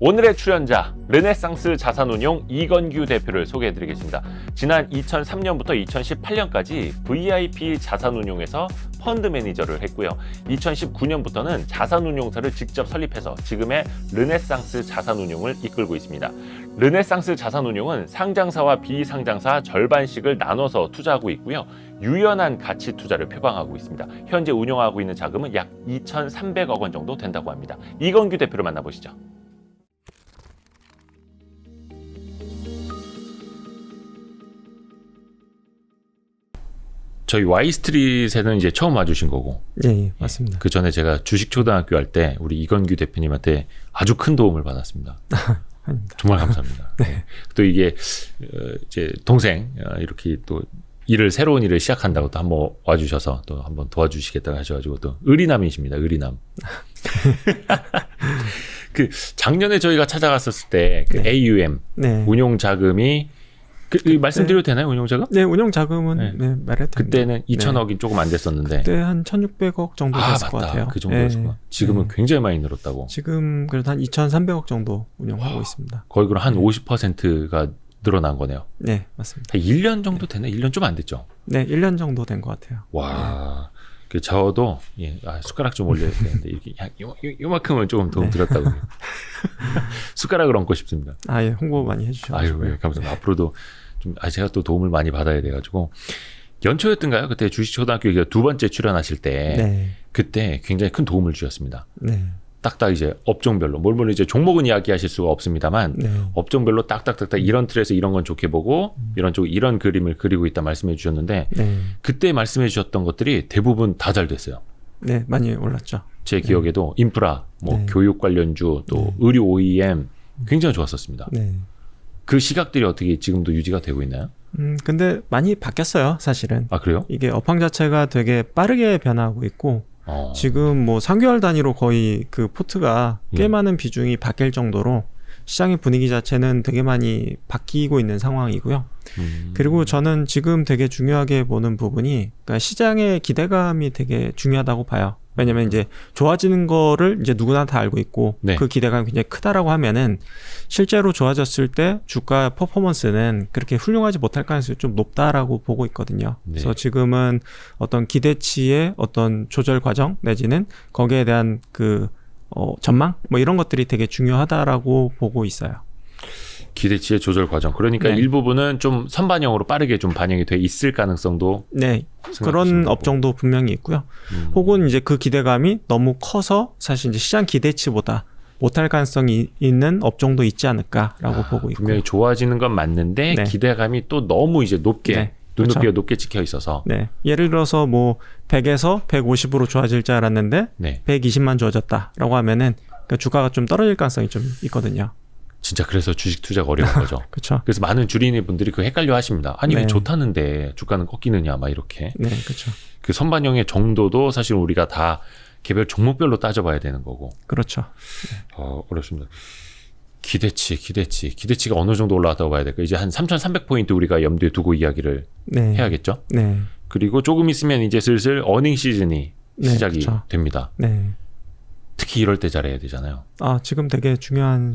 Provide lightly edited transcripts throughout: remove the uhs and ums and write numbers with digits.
오늘의 출연자 르네상스 자산운용 이건규 대표를 소개해드리겠습니다. 지난 2003년부터 2018년까지 VIP 자산운용에서 펀드 매니저를 했고요. 2019년부터는 자산운용사를 직접 설립해서 지금의 르네상스 자산운용을 이끌고 있습니다. 르네상스 자산운용은 상장사와 비상장사 절반씩을 나눠서 투자하고 있고요. 유연한 가치 투자를 표방하고 있습니다. 현재 운용하고 있는 자금은 약 2,300억 원 정도 된다고 합니다. 이건규 대표를 만나보시죠. 저희 Y스트릿에는 이제 처음 와주신 거고. 예, 맞습니다. 그 전에 제가 주식초등학교 할 때 우리 이건규 대표님한테 아주 큰 도움을 받았습니다. 정말 감사합니다. 네. 또 이게 이제 동생 이렇게 또 새로운 일을 시작한다고 또 한번 와주셔서 또 한번 도와주시겠다고 하셔가지고 또 의리남이십니다. 의리남. 그 작년에 저희가 찾아갔었을 때 그 네. AUM 네. 운용 자금이 말씀드려도 되나요? 운용 자금? 네, 운용 자금은 네. 네, 말해도 그때는 2천억이 조금 안 됐었는데. 그때 한 1,600억 정도 됐을 것 같아요. 그 정도였구나. 지금은 네. 굉장히 많이 늘었다고. 지금 그래도 한 2,300억 정도 운용하고 있습니다. 거의 그럼 한 50%가 늘어난 거네요. 네, 맞습니다. 1년 정도 됐나? 1년 좀 안 됐죠? 네, 1년 정도 된 것 같아요. 와. 저도 숟가락 좀 올려야 되는데 이렇게 요만큼은 조금 도움 드렸다고. 숟가락을 얹고 싶습니다. 예, 홍보 많이 해주셔가지고. 아유, 감사합니다. 앞으로도 좀 제가 또 도움을 많이 받아야 돼가지고 연초였던가요? 그때 주식초등학교 두 번째 출연하실 때 네. 그때 굉장히 큰 도움을 주셨습니다. 네. 딱딱 이제 업종별로 물론 이제 종목은 이야기하실 수가 없습니다만 네. 업종별로 딱딱딱딱 이런 틀에서 이런 건 좋게 보고 이런 쪽 이런 그림을 그리고 있다 말씀해 주셨는데 네. 그때 말씀해 주셨던 것들이 대부분 다 잘 됐어요. 네, 많이 올랐죠. 제 기억에도 인프라, 뭐 네. 교육 관련주, 또 네. 의류 OEM 굉장히 좋았었습니다. 네. 그 시각들이 어떻게 지금도 유지가 되고 있나요? 근데 많이 바뀌었어요, 사실은. 아 그래요? 이게 업황 자체가 되게 빠르게 변하고 있고, 지금 뭐 3개월 단위로 거의 그 포트가 꽤 많은 비중이 바뀔 정도로 시장의 분위기 자체는 되게 많이 바뀌고 있는 상황이고요. 그리고 저는 지금 되게 중요하게 보는 부분이, 그러니까 시장의 기대감이 되게 중요하다고 봐요. 왜냐면 이제 좋아지는 거를 이제 누구나 다 알고 있고, 네. 그 기대감이 굉장히 크다라고 하면은 실제로 좋아졌을 때 주가 퍼포먼스는 그렇게 훌륭하지 못할 가능성이 좀 높다라고 보고 있거든요. 네. 그래서 지금은 어떤 기대치의 어떤 조절 과정 내지는 거기에 대한 그 전망 뭐 이런 것들이 되게 중요하다라고 보고 있어요. 기대치의 조절 과정. 그러니까 네. 일부분은 좀 선반영으로 빠르게 좀 반영이 돼 있을 가능성도 네, 생각하시면 그런 되고. 업종도 분명히 있고요. 혹은 이제 그 기대감이 너무 커서 사실 이제 시장 기대치보다 못할 가능성이 있는 업종도 있지 않을까라고 보고 있고. 분명히 좋아지는 건 맞는데 네. 기대감이 또 너무 이제 높게 네, 눈높이가 그렇죠. 높게 찍혀 있어서 네, 예를 들어서 뭐 100에서 150으로 좋아질 줄 알았는데 네. 120만 좋아졌다라고 하면은 그 주가가 좀 떨어질 가능성이 좀 있거든요. 진짜 그래서 주식 투자가 어려운 거죠. 그렇죠. 그래서 많은 주린이 분들이 그 헷갈려 하십니다. 아니 왜 네. 좋다는데 주가는 꺾이느냐 막 이렇게. 네, 그렇죠. 그 선반영의 정도도 사실 우리가 다 개별 종목별로 따져봐야 되는 거고. 그렇죠. 어렵습니다. 기대치가 어느 정도 올라왔다고 봐야 될까? 이제 한 3,300포인트 우리가 염두에 두고 이야기를 네. 해야겠죠. 네. 그리고 조금 있으면 이제 슬슬 어닝 시즌이 네, 시작이 그쵸. 됩니다. 네. 특히 이럴 때 잘해야 되잖아요. 지금 되게 중요한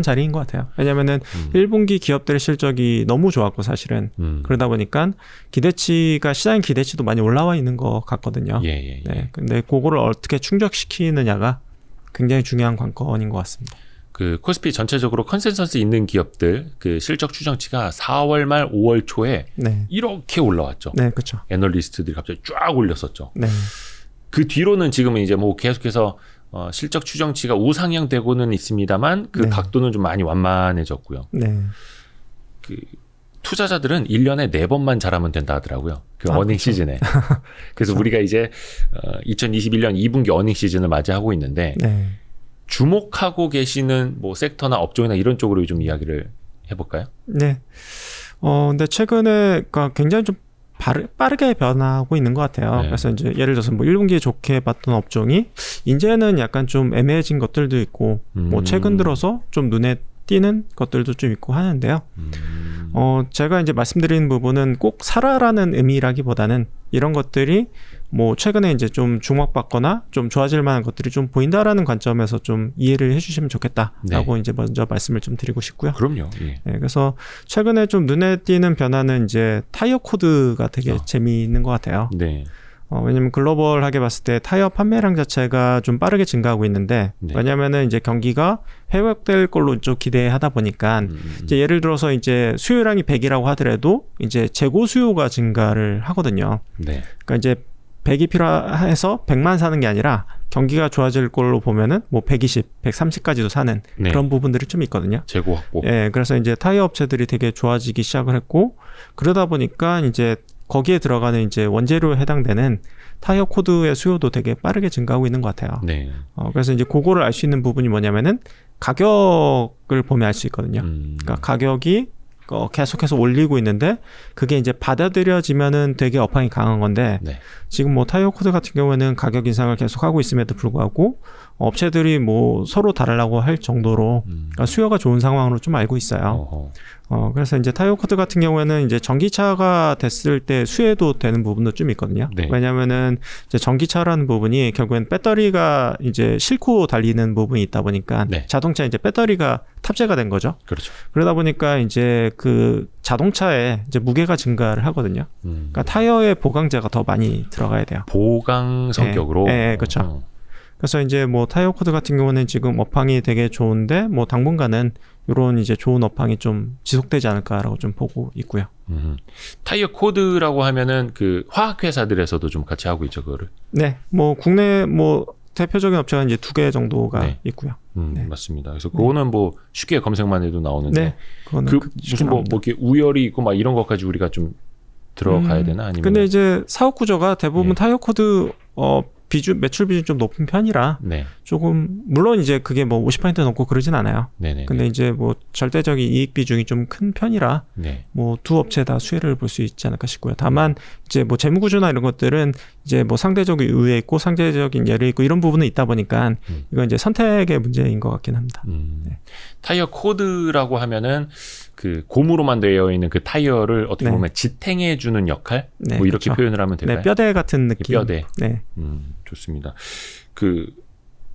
자리인 것 같아요. 왜냐면은 1분기 기업들의 실적이 너무 좋았고 사실은 그러다 보니까 시장 기대치도 많이 올라와 있는 것 같거든요. 예. 네. 근데 그거를 어떻게 충족시키느냐가 굉장히 중요한 관건인 것 같습니다. 그 코스피 전체적으로 컨센서스 있는 기업들 그 실적 추정치가 4월 말 5월 초에 네. 이렇게 올라왔죠. 네, 그렇죠. 애널리스트들이 갑자기 쫙 올렸었죠. 네. 그 뒤로는 지금은 이제 뭐 계속해서 실적 추정치가 우상향 되고는 있습니다만 그 네. 각도는 좀 많이 완만해졌고요. 네. 그 투자자들은 1년에 4번만 잘하면 된다 하더라고요. 그 어닝 그렇죠. 시즌에. 그래서 우리가 이제 2021년 2분기 어닝 시즌을 맞이하고 있는데 네. 주목하고 계시는 뭐 섹터나 업종이나 이런 쪽으로 좀 이야기를 해볼까요? 네. 근데 최근에 그러니까 굉장히 좀 빠르게 변하고 있는 것 같아요. 네. 그래서 이제 예를 들어서 뭐 1분기에 좋게 봤던 업종이 이제는 약간 좀 애매해진 것들도 있고 뭐 최근 들어서 좀 눈에 띄는 것들도 좀 있고 하는데요. 제가 이제 말씀드리는 부분은 꼭 사라라는 의미라기보다는 이런 것들이 뭐 최근에 이제 좀 주목받거나 좀 좋아질 만한 것들이 좀 보인다라는 관점에서 좀 이해를 해주시면 좋겠다라고 네. 이제 먼저 말씀을 좀 드리고 싶고요. 그럼요. 예. 네, 그래서 최근에 좀 눈에 띄는 변화는 이제 타이어 코드가 되게 재미있는 것 같아요. 네. 왜냐면 글로벌하게 봤을 때 타이어 판매량 자체가 좀 빠르게 증가하고 있는데 네. 왜냐면은 이제 경기가 회복될 걸로 좀 기대하다 보니까 이제 예를 들어서 이제 수요량이 100이라고 하더라도 이제 재고 수요가 증가를 하거든요. 네. 그러니까 이제 100이 필요해서 100만 사는 게 아니라 경기가 좋아질 걸로 보면은 뭐 120, 130까지도 사는 네. 그런 부분들이 좀 있거든요. 재고 확보. 예, 그래서 이제 타이어 업체들이 되게 좋아지기 시작을 했고 그러다 보니까 이제 거기에 들어가는 이제 원재료에 해당되는 타이어 코드의 수요도 되게 빠르게 증가하고 있는 것 같아요. 네. 그래서 이제 그거를 알 수 있는 부분이 뭐냐면은 가격을 보면 알 수 있거든요. 그러니까 가격이 계속해서 올리고 있는데 그게 이제 받아들여지면은 되게 업황이 강한 건데 네. 지금 뭐 타이어 코드 같은 경우에는 가격 인상을 계속하고 있음에도 불구하고 업체들이 뭐 서로 다르려고 할 정도로 그러니까 수요가 좋은 상황으로 좀 알고 있어요. 그래서 이제 타이어 코드 같은 경우에는 이제 전기차가 됐을 때 수혜도 되는 부분도 좀 있거든요. 네. 왜냐면은 이제 전기차라는 부분이 결국엔 배터리가 이제 싣고 달리는 부분이 있다 보니까 네. 자동차에 이제 배터리가 탑재가 된 거죠. 그렇죠. 그러다 보니까 이제 그 자동차에 이제 무게가 증가를 하거든요. 그러니까 타이어의 보강재가 더 많이 들어가야 돼요. 보강 성격으로. 네, 그렇죠. 그래서 이제 뭐 타이어 코드 같은 경우는 지금 업황이 되게 좋은데 뭐 당분간은 이런 이제 좋은 업황이 좀 지속되지 않을까라고 좀 보고 있고요. 타이어 코드라고 하면은 그 화학 회사들에서도 좀 같이 하고 있죠, 그거를. 네, 뭐 국내 뭐 대표적인 업체가 이제 2개 정도가 네. 있고요. 네. 맞습니다. 그래서 그거는 뭐 쉽게 검색만 해도 나오는데 네, 그거는 그 무슨 뭐 이렇게 우열이 있고 막 이런 것까지 우리가 좀 들어가야 되나 아니면? 근데 이제 사업 구조가 대부분 네. 타이어 코드 매출 비중 좀 높은 편이라 네. 조금 물론 이제 그게 뭐 50% 넘고 그러진 않아요. 네네. 근데 이제 뭐 절대적인 이익 비중이 좀 큰 편이라 네. 뭐 두 업체 다 수혜를 볼 수 있지 않을까 싶고요. 다만 이제 뭐 재무 구조나 이런 것들은 이제 뭐 상대적인 우위에 있고 상대적인 예외 있고 이런 부분은 있다 보니까 이건 이제 선택의 문제인 것 같긴 합니다. 네. 타이어 코드라고 하면은 그 고무로만 되어 있는 그 타이어를 어떻게 네. 보면 지탱해 주는 역할 네, 뭐 이렇게 그렇죠. 표현을 하면 될까요? 네, 뼈대 같은 느낌. 뼈대. 네. 좋습니다. 그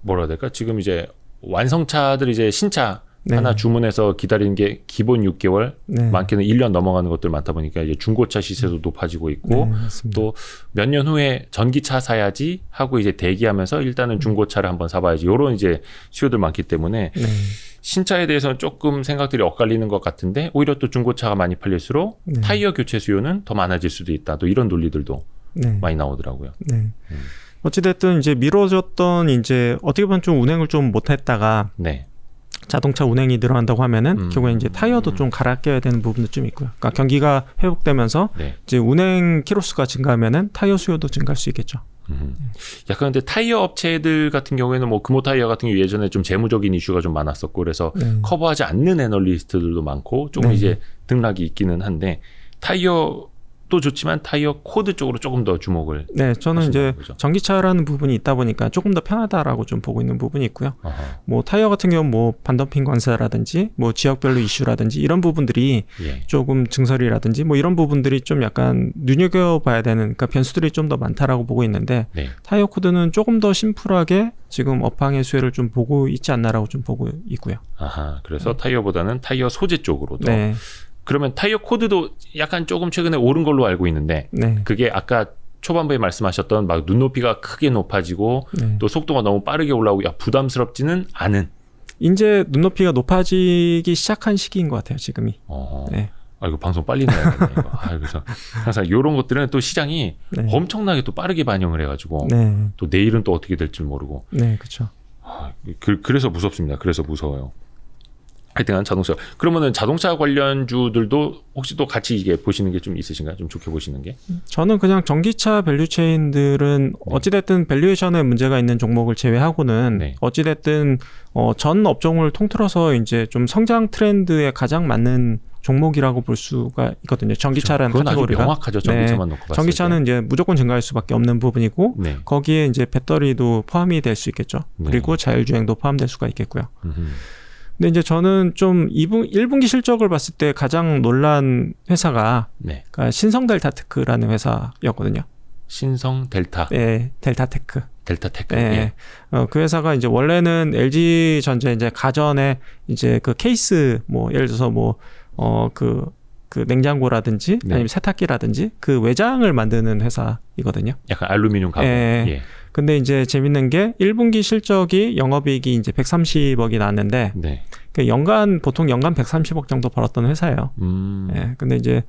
뭐라 해야 될까? 지금 이제 완성차들 이제 신차 네. 하나 주문해서 기다리는 게 기본 6개월, 네. 많게는 1년 넘어가는 것들 많다 보니까 이제 중고차 시세도 높아지고 있고 네, 맞습니다. 또 몇 년 후에 전기차 사야지 하고 이제 대기하면서 일단은 중고차를 한번 사봐야지 이런 이제 수요들 많기 때문에 네. 신차에 대해서는 조금 생각들이 엇갈리는 것 같은데 오히려 또 중고차가 많이 팔릴수록 네. 타이어 교체 수요는 더 많아질 수도 있다. 또 이런 논리들도 네. 많이 나오더라고요. 네. 어찌됐든 이제 미뤄졌던 이제 어떻게 보면 좀 운행을 좀 못했다가 네. 자동차 운행이 늘어난다고 하면은 결국에 이제 타이어도 좀 갈아 껴야 되는 부분도 좀 있고요. 그러니까 경기가 회복되면서 네. 이제 운행 키로수가 증가하면은 타이어 수요도 증가할 수 있겠죠. 약간 근데 타이어 업체들 같은 경우에는 뭐 금호 타이어 같은 경우 예전에 좀 재무적인 이슈가 좀 많았었고 그래서 네. 커버하지 않는 애널리스트들도 많고 조금 네. 이제 등락이 있기는 한데 타이어도 좋지만 타이어 코드 쪽으로 조금 더 주목을. 네, 저는 이제 하신다는 거죠. 전기차라는 부분이 있다 보니까 조금 더 편하다라고 좀 보고 있는 부분이 있고요. 아하. 뭐 타이어 같은 경우는 뭐 반덤핑 관세라든지 뭐 지역별로 이슈라든지 이런 부분들이 예. 조금 증설이라든지 뭐 이런 부분들이 좀 약간 눈여겨봐야 되는 그러니까 변수들이 좀 더 많다라고 보고 있는데 네. 타이어 코드는 조금 더 심플하게 지금 업황의 수혜를 좀 보고 있지 않나라고 좀 보고 있고요. 아하. 그래서 타이어보다는 타이어 소재 쪽으로 더. 네, 그러면 타이어 코드도 약간 조금 최근에 오른 걸로 알고 있는데 네, 그게 아까 초반부에 말씀하셨던 막 눈높이가 크게 높아지고 네. 또 속도가 너무 빠르게 올라오고 야, 부담스럽지는 않은. 이제 눈높이가 높아지기 시작한 시기인 것 같아요. 지금이. 네. 아, 이거 방송 빨리 내야겠네. 이거. 그래서 항상 이런 것들은 또 시장이 네. 엄청나게 또 빠르게 반영을 해가지고 네, 또 내일은 또 어떻게 될지 모르고 네, 그렇죠. 그래서 무섭습니다. 그래서 무서워요. 하여튼 자동차. 그러면은 자동차 관련주들도 혹시 또 같이 이게 보시는 게 좀 있으신가요? 좀 좋게 보시는 게? 저는 그냥 전기차 밸류체인들은 어찌됐든 밸류에이션에 문제가 있는 종목을 제외하고는 네. 어찌됐든 전 업종을 통틀어서 이제 좀 성장 트렌드에 가장 맞는 종목이라고 볼 수가 있거든요. 전기차라는 그건 아주 카테고리가. 명확하죠. 전기차만 놓고 봤을 전기차는 이제 무조건 증가할 수밖에 없는 부분이고 때. 네. 거기에 이제 배터리도 포함이 될 수 있겠죠. 네. 그리고 자율주행도 포함될 수가 있겠고요. 음흠. 근데 이제 저는 좀 1분기 실적을 봤을 때 가장 놀란 회사가 네. 그러니까 신성델타테크라는 회사였거든요. 신성 델타. 네, 델타테크. 델타테크. 네. 예. 그 회사가 이제 원래는 LG 전자 이제 가전에 이제 그 케이스 뭐 예를 들어서 그 냉장고라든지 네. 아니면 세탁기라든지 그 외장을 만드는 회사이거든요. 약간 알루미늄 가공. 예. 예. 근데 이제 재밌는 게 1분기 실적이 영업이익이 이제 130억이 나왔는데 네. 그 보통 연간 130억 정도 벌었던 회사예요. 예. 근데 이제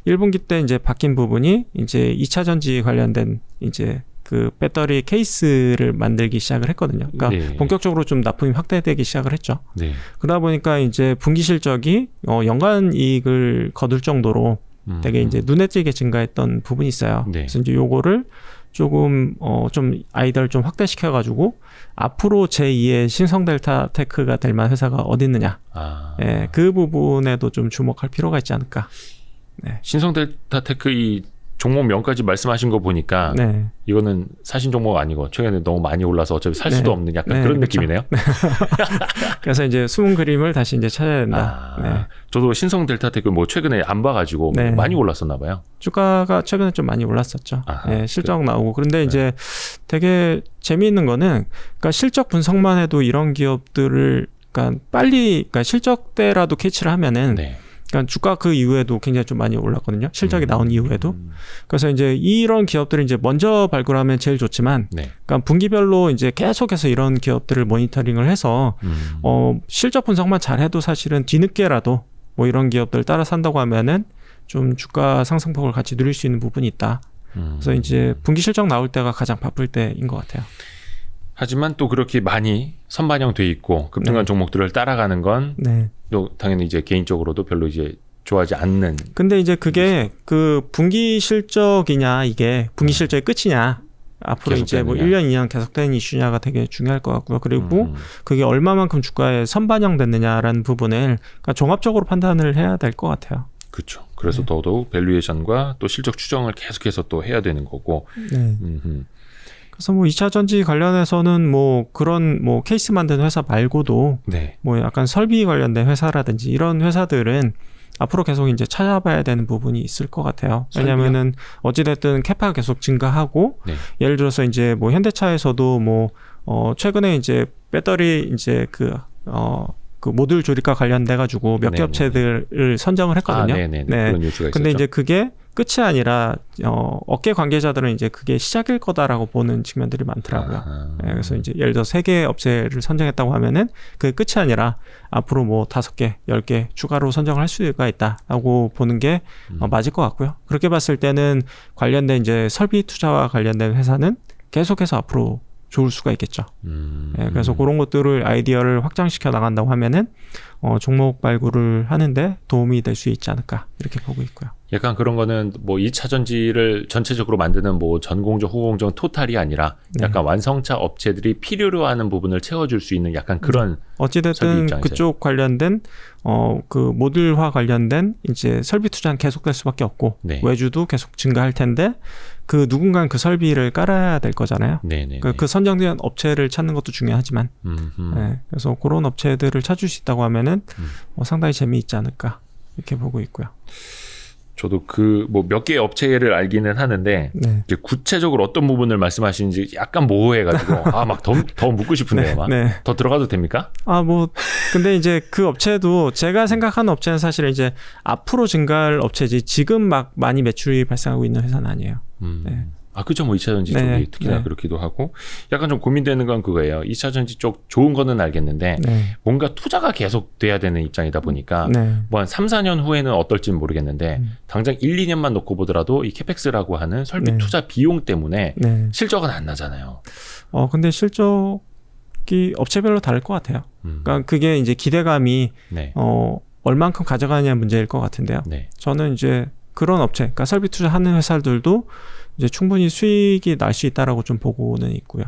1분기 때 이제 바뀐 부분이 이제 2차 전지 관련된 이제 그 배터리 케이스를 만들기 시작을 했거든요. 그러니까 네. 본격적으로 좀 납품이 확대되기 시작을 했죠. 네. 그러다 보니까 이제 분기 실적이 연간 이익을 거둘 정도로 되게 이제 눈에 띄게 증가했던 부분이 있어요. 네. 그래서 이제 요거를 조금 좀 아이디어를 좀 확대시켜 가지고 앞으로 제2의 신성 델타 테크가 될 만한 회사가 어디 있느냐. 예, 그 부분에도 좀 주목할 필요가 있지 않을까. 네. 신성 델타 테크 이 종목명까지 말씀하신 거 보니까 네. 이거는 사신 종목 아니고 최근에 너무 많이 올라서 어차피 살 수도 네. 없는 약간 네, 그런 그렇죠. 느낌이네요. 그래서 이제 숨은 그림을 다시 이제 찾아야 된다. 네. 저도 신성 델타 테크 뭐 최근에 안 봐가지고 네. 많이 올랐었나 봐요. 주가가 최근에 좀 많이 올랐었죠. 아하, 예, 실적 나오고. 그런데 이제 되게 재미있는 거는, 그러니까 실적 분석만 해도 이런 기업들을, 그러니까 그러니까 실적 때라도 캐치를 하면은, 네. 그러니까 주가 그 이후에도 굉장히 좀 많이 올랐거든요. 실적이 나온 이후에도. 그래서 이제 이런 기업들을 이제 먼저 발굴하면 제일 좋지만, 네. 그러니까 분기별로 이제 계속해서 이런 기업들을 모니터링을 해서, 실적 분석만 잘해도 사실은 뒤늦게라도 뭐 이런 기업들 따라 산다고 하면은 좀 주가 상승폭을 같이 누릴 수 있는 부분이 있다. 그래서 이제 분기 실적 나올 때가 가장 바쁠 때인 것 같아요. 하지만 또 그렇게 많이 선반영돼 있고 급등한 네. 종목들을 따라가는 건 네. 또 당연히 이제 개인적으로도 별로 이제 좋아하지 않는. 근데 이제 그게 그 분기 실적이냐 이게 분기 실적의 끝이냐 앞으로 이제 뭐 계속되느냐. 1년, 2년 계속되는 이슈냐가 되게 중요할 것 같고요. 그리고 그게 얼마만큼 주가에 선반영됐느냐라는 부분을 그러니까 종합적으로 판단을 해야 될 것 같아요. 그렇죠. 그래서 네. 더더욱 밸류에이션과 또 실적 추정을 계속해서 또 해야 되는 거고. 네. 그래서 뭐 2차 전지 관련해서는 뭐 그런 뭐 케이스 만드는 회사 말고도 네. 뭐 약간 설비 관련된 회사라든지 이런 회사들은 앞으로 계속 이제 찾아봐야 되는 부분이 있을 것 같아요. 왜냐면은 어찌됐든 캐파가 계속 증가하고 네. 예를 들어서 이제 뭐 현대차에서도 뭐 최근에 이제 배터리 이제 그 모듈 조립과 관련돼 가지고 몇 개 네네. 업체들을 선정을 했거든요. 네네. 네. 그런 뉴스가 근데 있었죠. 이제 그게 끝이 아니라 업계 관계자들은 이제 그게 시작일 거다라고 보는 측면들이 많더라고요. 네, 그래서 이제 예를 들어 3개 업체를 선정했다고 하면은 그게 끝이 아니라 앞으로 뭐 5개, 10개 추가로 선정을 할 수가 있다라고 보는 게 맞을 것 같고요. 그렇게 봤을 때는 관련된 이제 설비 투자와 관련된 회사는 계속해서 앞으로 좋을 수가 있겠죠. 네, 그래서 그런 것들을 아이디어를 확장시켜 나간다고 하면은 종목 발굴을 하는데 도움이 될 수 있지 않을까 이렇게 보고 있고요. 약간 그런 거는 뭐 2차 전지를 전체적으로 만드는 뭐 전공정, 후공정 토탈이 아니라 약간 완성차 업체들이 필요로 하는 부분을 채워줄 수 있는 약간 그런 어찌됐든 그쪽 관련된 그 모듈화 관련된 이제 설비 투자는 계속될 수밖에 없고 네. 외주도 계속 증가할 텐데 그 누군가는 그 설비를 깔아야 될 거잖아요. 네네. 그 선정된 업체를 찾는 것도 중요하지만 네, 그래서 그런 업체들을 찾을 수 있다고 하면은 상당히 재미있지 않을까 이렇게 보고 있고요. 저도 그 뭐 몇 개의 업체를 알기는 하는데 네. 이제 구체적으로 어떤 부분을 말씀하시는지 약간 모호해가지고 막 더 묻고 싶은데요. 막. 네. 더 들어가도 됩니까? 근데 이제 그 업체도 제가 생각하는 업체는 사실 이제 앞으로 증가할 업체지 지금 막 많이 매출이 발생하고 있는 회사는 아니에요. 네. 그죠. 뭐 2차 전지 네. 쪽이 특히나 네. 그렇기도 하고 약간 좀 고민되는 건 그거예요. 2차 전지 쪽 좋은 거는 알겠는데 네. 뭔가 투자가 계속 돼야 되는 입장이다 보니까 네. 뭐 한 3, 4년 후에는 어떨지는 모르겠는데 당장 1, 2년만 놓고 보더라도 이 캐펙스라고 하는 설비 네. 투자 비용 때문에 네. 실적은 안 나잖아요. 근데 실적이 업체별로 다를 것 같아요. 그러니까 그게 이제 기대감이 네. 얼만큼 가져가느냐 문제일 것 같은데요. 네. 저는 이제 그런 업체, 그러니까 설비 투자하는 회사들도 이제 충분히 수익이 날 수 있다라고 좀 보고는 있고요.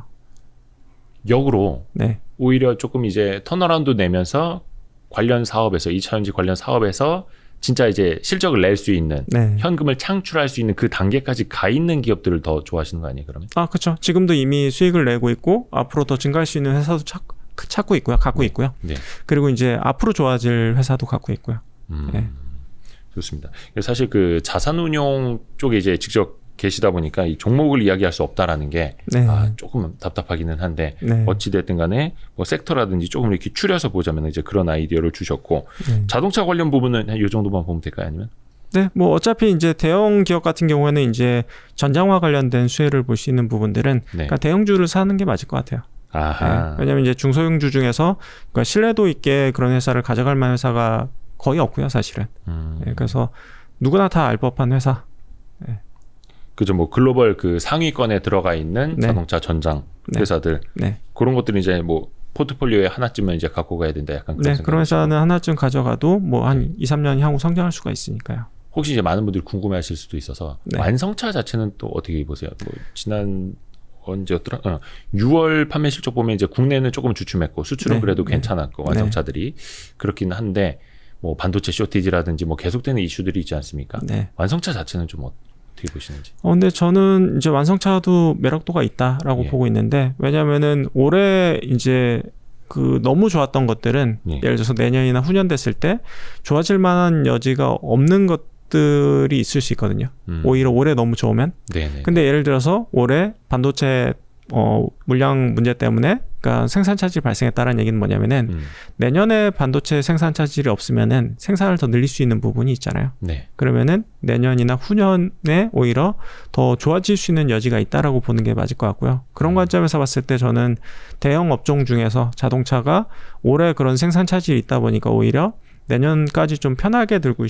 역으로 네. 오히려 조금 이제 턴어라운드 내면서 관련 사업에서 2차 전지 관련 사업에서 진짜 이제 실적을 낼 수 있는 네. 현금을 창출할 수 있는 그 단계까지 가 있는 기업들을 더 좋아하시는 거 아니에요, 그러면? 그렇죠. 지금도 이미 수익을 내고 있고 앞으로 더 증가할 수 있는 회사도 찾고 있고요. 갖고 있고요. 네. 그리고 이제 앞으로 좋아질 회사도 갖고 있고요. 네. 좋습니다. 사실 그 자산운용 쪽에 이제 직접 계시다 보니까 이 종목을 이야기할 수 없다라는 게 네. 조금 답답하기는 한데 네. 어찌됐든 간에 뭐 섹터라든지 조금 이렇게 추려서 보자면 이제 그런 아이디어를 주셨고 네. 자동차 관련 부분은 이 정도만 보면 될까요? 아니면? 네, 뭐 어차피 이제 대형 기업 같은 경우에는 이제 전장화 관련된 수혜를 볼 수 있는 부분들은 네. 그러니까 대형주를 사는 게 맞을 것 같아요. 아하. 네, 왜냐하면 이제 중소형주 중에서 그러니까 신뢰도 있게 그런 회사를 가져갈 만한 회사가 거의 없고요, 사실은. 네, 그래서 누구나 다 알 법한 회사. 그죠. 뭐 글로벌 그 상위권에 들어가 있는 네. 자동차 전장 회사들 네, 그런 것들은 이제 뭐 포트폴리오에 하나쯤은 이제 갖고 가야 된다. 약간 그런 네, 생각이시죠? 그런 회사는 하나쯤 가져가도 뭐 한 2, 3년 향후 성장할 수가 있으니까요. 혹시 이제 많은 분들이 궁금해하실 수도 있어서 네. 완성차 자체는 또 어떻게 보세요? 뭐 지난 언제였더라? 6월 판매 실적 보면 이제 국내는 조금 주춤했고 수출은 네. 그래도 네. 괜찮았고 완성차들이 그렇긴 한데 뭐 반도체 쇼티지라든지 뭐 계속되는 이슈들이 있지 않습니까? 네. 완성차 자체는 좀 어떻게 보시는지? 근데 저는 이제 완성차도 매력도가 있다라고 예. 보고 있는데, 왜냐면은 올해 이제 그 너무 좋았던 것들은 예. 예를 들어서 내년이나 후년 됐을 때 좋아질 만한 여지가 없는 것들이 있을 수 있거든요. 오히려 올해 너무 좋으면. 네네. 근데 예를 들어서 올해 반도체 물량 문제 때문에 그러니까 생산 차질이 발생했다는 얘기는 뭐냐면은 내년에 반도체 생산 차질이 없으면은 생산을 더 늘릴 수 있는 부분이 있잖아요. 네. 그러면은 내년이나 후년에 오히려 더 좋아질 수 있는 여지가 있다라고 보는 게 맞을 것 같고요. 그런 관점에서 봤을 때 저는 대형 업종 중에서 자동차가 올해 그런 생산 차질이 있다 보니까 오히려 내년까지 좀 편하게 들고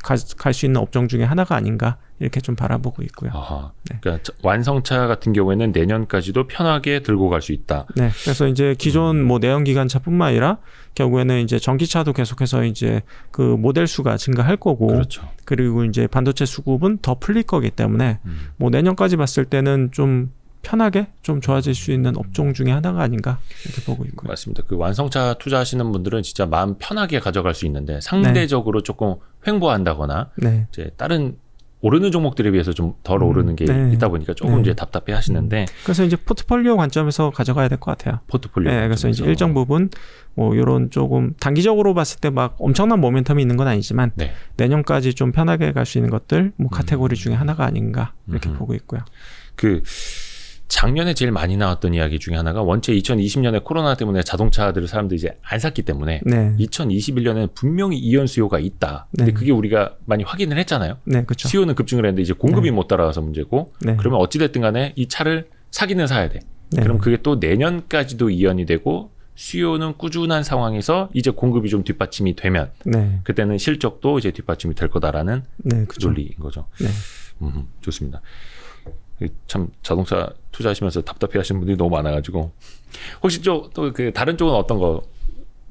갈 수 있는 업종 중에 하나가 아닌가 이렇게 좀 바라보고 있고요. 아하. 네. 그러니까 완성차 같은 경우에는 내년까지도 편하게 들고 갈 수 있다. 네, 그래서 이제 기존 뭐 내연기관차뿐만 아니라 결국에는 이제 전기차도 계속해서 이제 그 모델 수가 증가할 거고, 그렇죠. 그리고 이제 반도체 수급은 더 풀릴 거기 때문에 뭐 내년까지 봤을 때는 좀 편하게 좀 좋아질 수 있는 업종 중에 하나가 아닌가 이렇게 보고 있고요. 맞습니다. 그 완성차 투자하시는 분들은 진짜 마음 편하게 가져갈 수 있는데 상대적으로 조금 횡보한다거나 네, 이제 다른 오르는 종목들에 비해서 좀 덜 오르는 게 네. 있다 보니까 조금 네. 이제 답답해 하시는데 그래서 이제 포트폴리오 관점에서 가져가야 될 것 같아요. 포트폴리오. 네, 그래서 이제 관점에서. 일정 부분 뭐 이런 조금 단기적으로 봤을 때 막 엄청난 모멘텀이 있는 건 아니지만 네. 내년까지 좀 편하게 갈 수 있는 것들 뭐 카테고리 중에 하나가 아닌가 이렇게 보고 있고요. 그 작년에 제일 많이 나왔던 이야기 중에 하나가 원체 2020년에 코로나 때문에 자동차들을 사람들이 이제 안 샀기 때문에 네, 2021년에는 분명히 이연 수요가 있다. 근데 네. 그게 우리가 많이 확인을 했잖아요. 네, 그렇죠. 수요는 급증을 했는데 이제 공급이 네. 못 따라가서 문제고 네. 그러면 어찌됐든 간에 이 차를 사기는 사야 돼. 네. 그럼 그게 또 내년까지도 이연이 되고 수요는 꾸준한 상황에서 이제 공급이 좀 뒷받침이 되면 네, 그때는 실적도 이제 뒷받침이 될 거다라는 네, 그렇죠. 논리인 거죠. 네. 좋습니다. 참 자동차 투자하시면서 답답해 하시는 분들이 너무 많아가지고 혹시 또 그 다른 쪽은 어떤 거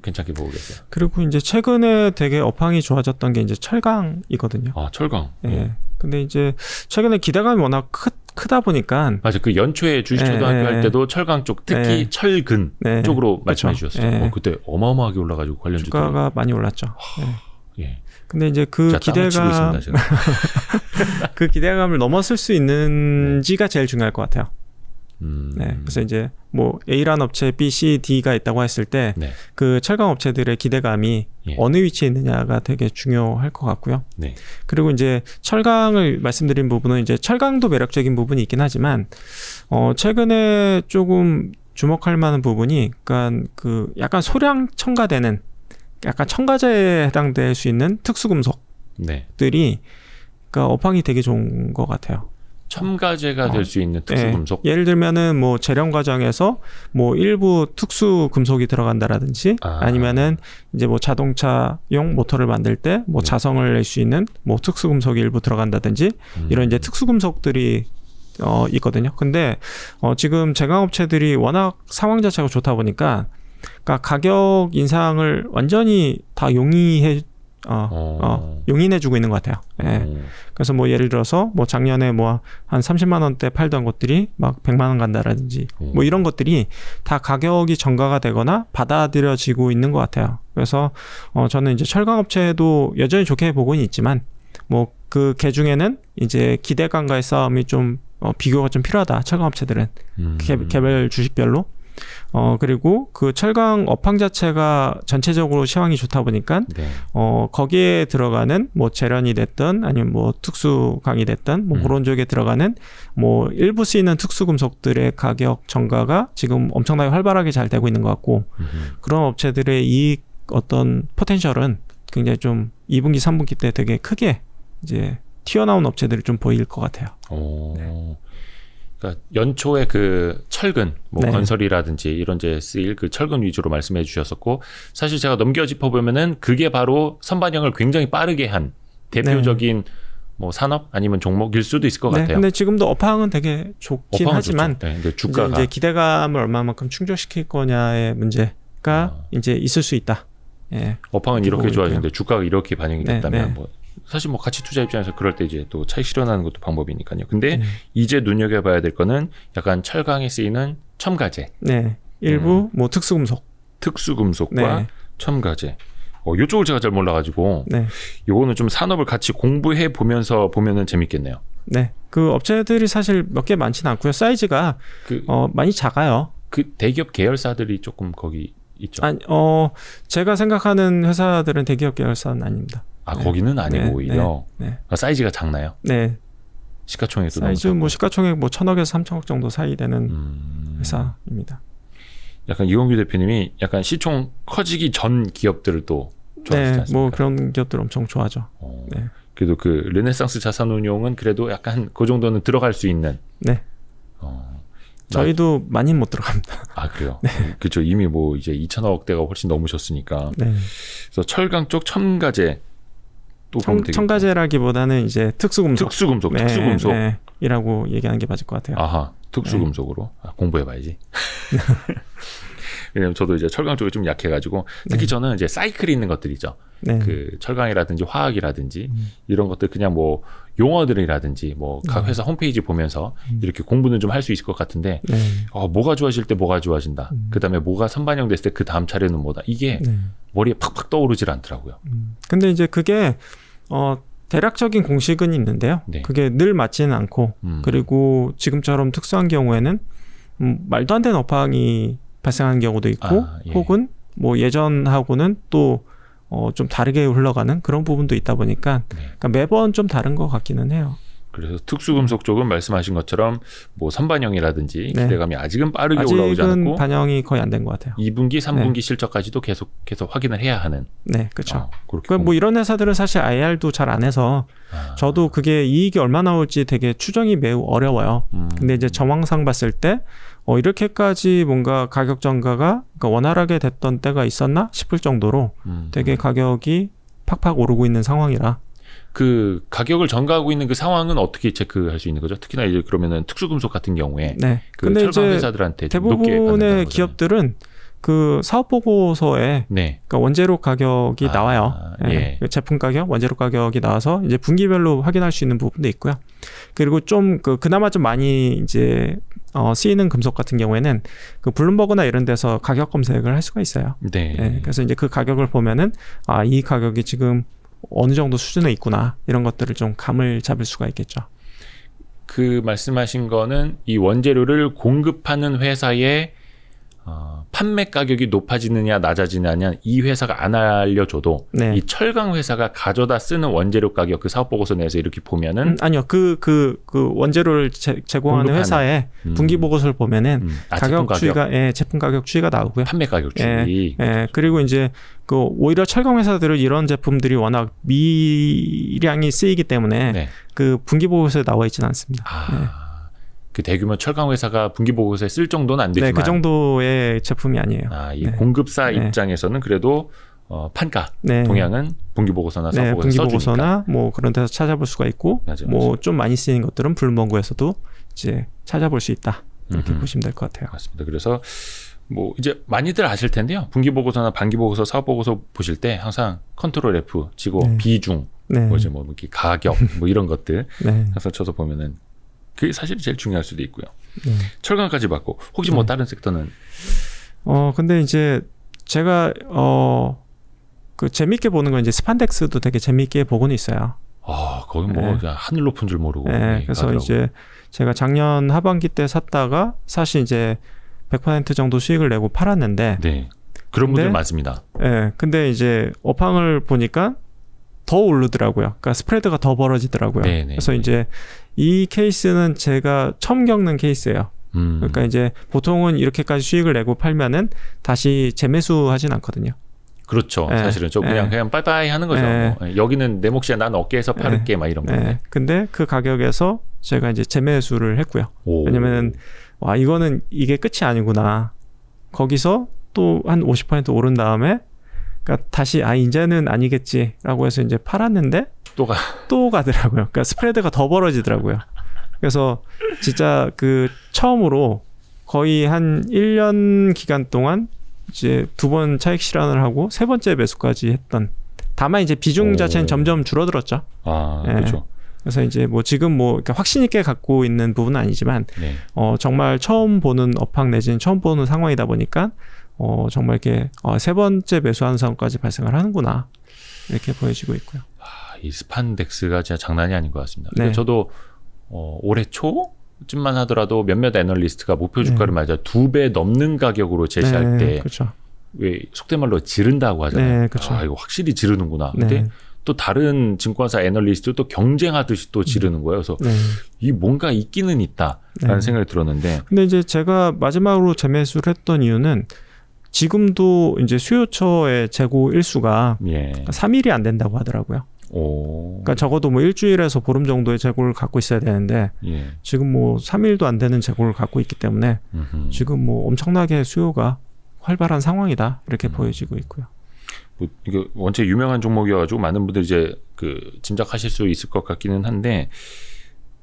괜찮게 보고 계세요? 그리고 이제 최근에 되게 업황이 좋아졌던 게 이제 철강이거든요. 아, 철강. 예. 근데 이제 최근에 기대감이 워낙 크다 보니까 맞아. 그 연초에 주식초등학교 예, 할 때도 철강 쪽, 특히 예. 철근 네. 쪽으로 말씀해 그쵸. 주셨어요. 예. 그때 어마어마하게 올라가지고 관련주들. 주가가 많이 올랐죠. 예. 예. 근데 이제 그 자, 땀을 치고 기대감, 있습니다, 제가. 그 기대감을 넘어설 수 있는지가 제일 중요할 것 같아요. 네. 그래서 이제 뭐 A라는 업체 B, C, D가 있다고 했을 때 네. 그 철강 업체들의 기대감이 예. 어느 위치에 있느냐가 되게 중요할 것 같고요. 네. 그리고 이제 철강을 말씀드린 부분은 이제 철강도 매력적인 부분이 있긴 하지만 최근에 조금 주목할 만한 부분이 그러니까 그 약간 소량 첨가되는 약간 첨가제에 해당될 수 있는 특수금속들이 네. 그러니까 업황이 되게 좋은 것 같아요. 첨가제가 될 수 있는 특수금속. 예, 예를 들면은 뭐 재련 과정에서 뭐 일부 특수 금속이 들어간다라든지 아니면은 이제 뭐 자동차용 모터를 만들 때 뭐 네. 자성을 낼 수 있는 뭐 특수 금속이 일부 들어간다든지 이런 이제 특수 금속들이 있거든요. 근데 지금 제강업체들이 워낙 상황 자체가 좋다 보니까 그러니까 가격 인상을 완전히 다 용인해주고 있는 것 같아요. 예. 그래서 뭐 예를 들어서 뭐 작년에 뭐 한 30만 원대 팔던 것들이 막 100만 원 간다라든지 뭐 이런 것들이 다 가격이 전가가 되거나 받아들여지고 있는 것 같아요. 그래서 저는 이제 철강업체도 여전히 좋게 보고는 있지만 뭐 그 개 중에는 이제 기대감과의 싸움이 좀 비교가 좀 필요하다. 철강업체들은 개별 주식별로. 그리고 그 철강 업황 자체가 전체적으로 시황이 좋다 보니까 네. 거기에 들어가는 뭐 재련이 됐든 아니면 뭐 특수강이 됐든 뭐 그런 쪽에 들어가는 뭐 일부 쓰이는 특수금속들의 가격 전가가 지금 엄청나게 활발하게 잘 되고 있는 것 같고 그런 업체들의 이익 어떤 포텐셜은 굉장히 좀 2분기, 3분기 때 되게 크게 이제 튀어나온 업체들이 좀 보일 것 같아요. 오. 네. 그러니까 연초에 그 철근, 뭐 네. 건설이라든지 이런 데 쓰일 그 철근 위주로 말씀해 주셨었고, 사실 제가 넘겨 짚어보면은 그게 바로 선반영을 굉장히 빠르게 한 대표적인 뭐 산업 아니면 종목일 수도 있을 것 네, 같아요. 근데 지금도 업황은 되게 좋긴 업황은 하지만 좋죠. 네, 근데 주가가 이제 기대감을 얼마만큼 충족시킬 거냐의 문제가 이제 있을 수 있다. 예. 업황은 이렇게 보고 좋아지는데 주가가 이렇게 반영이 네, 됐다면 네. 뭐 사실 뭐 가치 투자 입장에서 그럴 때 이제 또 차익 실현하는 것도 방법이니까요. 근데 네. 이제 눈여겨봐야 될 거는 약간 철강에 쓰이는 첨가제, 네. 일부 뭐 특수금속. 특수금속과 네. 첨가제. 이쪽을 제가 잘 몰라가지고 네. 요거는 좀 산업을 같이 공부해 보면서 보면은 재밌겠네요. 네. 그 업체들이 사실 몇 개 많지는 않고요. 사이즈가 그, 많이 작아요. 그 대기업 계열사들이 조금 거기 있죠. 아니, 제가 생각하는 회사들은 대기업 계열사는 아닙니다. 아, 네. 거기는 아니고 네, 오히려 네. 아, 사이즈가 작나요? 네. 시가총액도 사이즈 너무 뭐 작고. 시가총액 뭐 1,000억에서 3,000억 정도 사이 되는 회사입니다. 약간 이건규 대표님이 약간 시총 커지기 전 기업들을 또 좋아하시지 네. 않습니까? 뭐 그런 기업들 엄청 좋아하죠. 네. 그래도 그 르네상스 자산운용은 그래도 약간 그 정도는 들어갈 수 있는. 네. 저희도 많이 못 들어갑니다. 아, 그래요? 그렇죠. 이미 뭐 이제 2천억대가 훨씬 넘으셨으니까. 네. 그래서 철강 쪽 첨가제 또 보면 되겠고. 첨가제라기보다는 이제 특수금속. 특수금속, 네, 특수금속. 네, 이라고 얘기하는 게 맞을 것 같아요. 아하, 특수금속으로. 공부해봐야지. 왜냐면 저도 이제 철강 쪽이 좀 약해가지고 특히 저는 이제 사이클이 있는 것들이죠. 네. 그 철강이라든지 화학이라든지 이런 것들 그냥 뭐 용어들이라든지 뭐 각 회사 홈페이지 보면서 이렇게 공부는 좀 할 수 있을 것 같은데 네. 뭐가 좋아질 때 뭐가 좋아진다. 그다음에 뭐가 선반영 됐을 때 그 다음 차례는 뭐다. 이게 네. 머리에 팍팍 떠오르질 않더라고요. 근데 이제 그게 대략적인 공식은 있는데요. 네. 그게 늘 맞지는 않고 그리고 지금처럼 특수한 경우에는 말도 안 되는 업황이 발생하는 경우도 있고 아, 예. 혹은 뭐 예전하고는 또 좀 다르게 흘러가는 그런 부분도 있다 보니까 네. 그러니까 매번 좀 다른 것 같기는 해요. 그래서 특수금속 쪽은 말씀하신 것처럼 뭐 선반영이라든지 네. 기대감이 아직은 빠르게 올라오지 아직은 않고 반영이 거의 안 된 것 같아요. 2분기, 3분기 실적까지도 계속해서 확인을 해야 하는. 네, 그렇죠. 그렇게 그러니까 뭐 이런 회사들은 사실 IR도 잘 안 해서 저도 그게 이익이 얼마 나올지 되게 추정이 매우 어려워요. 근데 이제 정황상 봤을 때 이렇게까지 뭔가 가격 전가가 그러니까 원활하게 됐던 때가 있었나 싶을 정도로 되게 가격이 팍팍 오르고 있는 상황이라. 그 가격을 전가하고 있는 그 상황은 어떻게 체크할 수 있는 거죠? 특히나 이제 그러면은 특수금속 같은 경우에 네. 그 근데 철강 이제 회사들한테 좀 높게 받는다는 대부분의 거잖아요. 기업들은 그 사업 보고서에 네. 그러니까 원재료 가격이 나와요. 예. 그 제품 가격, 원재료 가격이 나와서 이제 분기별로 확인할 수 있는 부분도 있고요. 그리고 좀 그나마 좀 많이 이제 쓰이는 금속 같은 경우에는 그 블룸버그나 이런 데서 가격 검색을 할 수가 있어요. 네. 네, 그래서 이제 그 가격을 보면은 이 가격이 지금 어느 정도 수준에 있구나 이런 것들을 좀 감을 잡을 수가 있겠죠. 그 말씀하신 거는 이 원재료를 공급하는 회사의 판매 가격이 높아지느냐 낮아지느냐 이 회사가 안 알려줘도 네. 이 철강 회사가 가져다 쓰는 원재료 가격 그 사업 보고서 내에서 이렇게 보면은 아니요 그 원재료를 제공하는 공급하는. 회사의 분기 보고서를 보면은 제품 가격 추이가 제품 가격 추이가 나오고요. 판매 가격 추이. 그리고 이제 오히려 철강 회사들은 이런 제품들이 워낙 미량이 쓰이기 때문에 네. 그 분기 보고서에 나와 있지는 않습니다. 그 대규모 철강 회사가 분기 보고서에 쓸 정도는 안 되지만 네, 그 정도의 제품이 아니에요. 이 네. 공급사 네. 입장에서는 그래도 판가 네. 동향은 분기 보고서나 사업 보고서 분기 써주니까. 보고서나 뭐 그런 데서 찾아볼 수가 있고 맞아요, 뭐 좀 많이 쓰이는 것들은 블룸버그에서도 이제 찾아볼 수 있다. 이렇게 보시면 될 것 같아요. 맞습니다. 그래서 뭐 이제 많이들 아실 텐데요. 분기 보고서나 반기 보고서, 사업 보고서 보실 때 항상 컨트롤 F 치고 네. 비중, 네. 뭐 이제 뭐 이렇게 가격, 뭐 이런 것들 네. 항상 쳐서 보면은 그게 사실 제일 중요할 수도 있고요. 네. 철강까지 받고 혹시 뭐 다른 섹터는 근데 이제 제가 그 재밌게 보는 건 이제 스판덱스도 되게 재밌게 보고는 있어요. 거기 뭐 네. 그냥 하늘 높은 줄 모르고 네, 그래서 가더라고요. 이제 제가 작년 하반기 때 샀다가 사실 이제 100% 정도 수익을 내고 팔았는데 네. 그런 근데, 분들 많습니다. 예, 근데 이제 업황을 보니까 더 오르더라고요. 그러니까 스프레드가 더 벌어지더라고요. 네네. 그래서 이제 이 케이스는 제가 처음 겪는 케이스예요. 그러니까 이제 보통은 이렇게까지 수익을 내고 팔면은 다시 재매수하진 않거든요. 그렇죠. 예, 사실은 좀 그냥 예. 그냥 빠이빠이 하는 거죠. 예. 뭐. 여기는 내 몫이야. 난 어깨에서 팔을게. 막 이런 건데. 근데 그 가격에서 제가 이제 재매수를 했고요. 오. 왜냐면은 와 이거는 이게 끝이 아니구나. 거기서 또 한 50% 오른 다음에 그러니까 다시 이제는 아니겠지라고 해서 이제 팔았는데 또 가더라고요. 그러니까 스프레드가 더 벌어지더라고요. 그래서 진짜 그 처음으로 거의 한 1년 기간 동안 이제 2번 차익 실현을 하고 3번째 매수까지 했던. 다만 이제 비중 자체는 점점 줄어들었죠. 아, 예. 그렇죠. 그래서 이제 뭐 지금 뭐 이렇게 확신 있게 갖고 있는 부분은 아니지만 네. 정말 처음 보는 업황 내지는 처음 보는 상황이다 보니까 정말 이렇게 3번째 매수하는 상황까지 발생을 하는구나 이렇게 보여지고 있고요. 이 스판덱스가 진짜 장난이 아닌 것 같습니다. 네. 저도 올해 초쯤만 하더라도 몇몇 애널리스트가 목표 주가를 맞아 2배 넘는 가격으로 제시할 때 그렇죠. 왜 속된 말로 지른다고 하잖아요. 네, 그렇죠. 이거 확실히 지르는구나. 근데 네. 또 다른 증권사 애널리스트도 또 경쟁하듯이 또 지르는 거예요. 그래서 네. 이 뭔가 있기는 있다라는 네. 생각이 들었는데. 근데 이제 제가 마지막으로 재매수를 했던 이유는 지금도 이제 수요처의 재고 일수가 예. 3일이 안 된다고 하더라고요. 오. 그러니까 적어도 뭐 일주일에서 보름 정도의 재고를 갖고 있어야 되는데 예. 지금 뭐 3일도 안 되는 재고를 갖고 있기 때문에 지금 뭐 엄청나게 수요가 활발한 상황이다 이렇게 보여지고 있고요. 뭐 이거 원체 유명한 종목이어가지고 많은 분들이 이제 그 짐작하실 수 있을 것 같기는 한데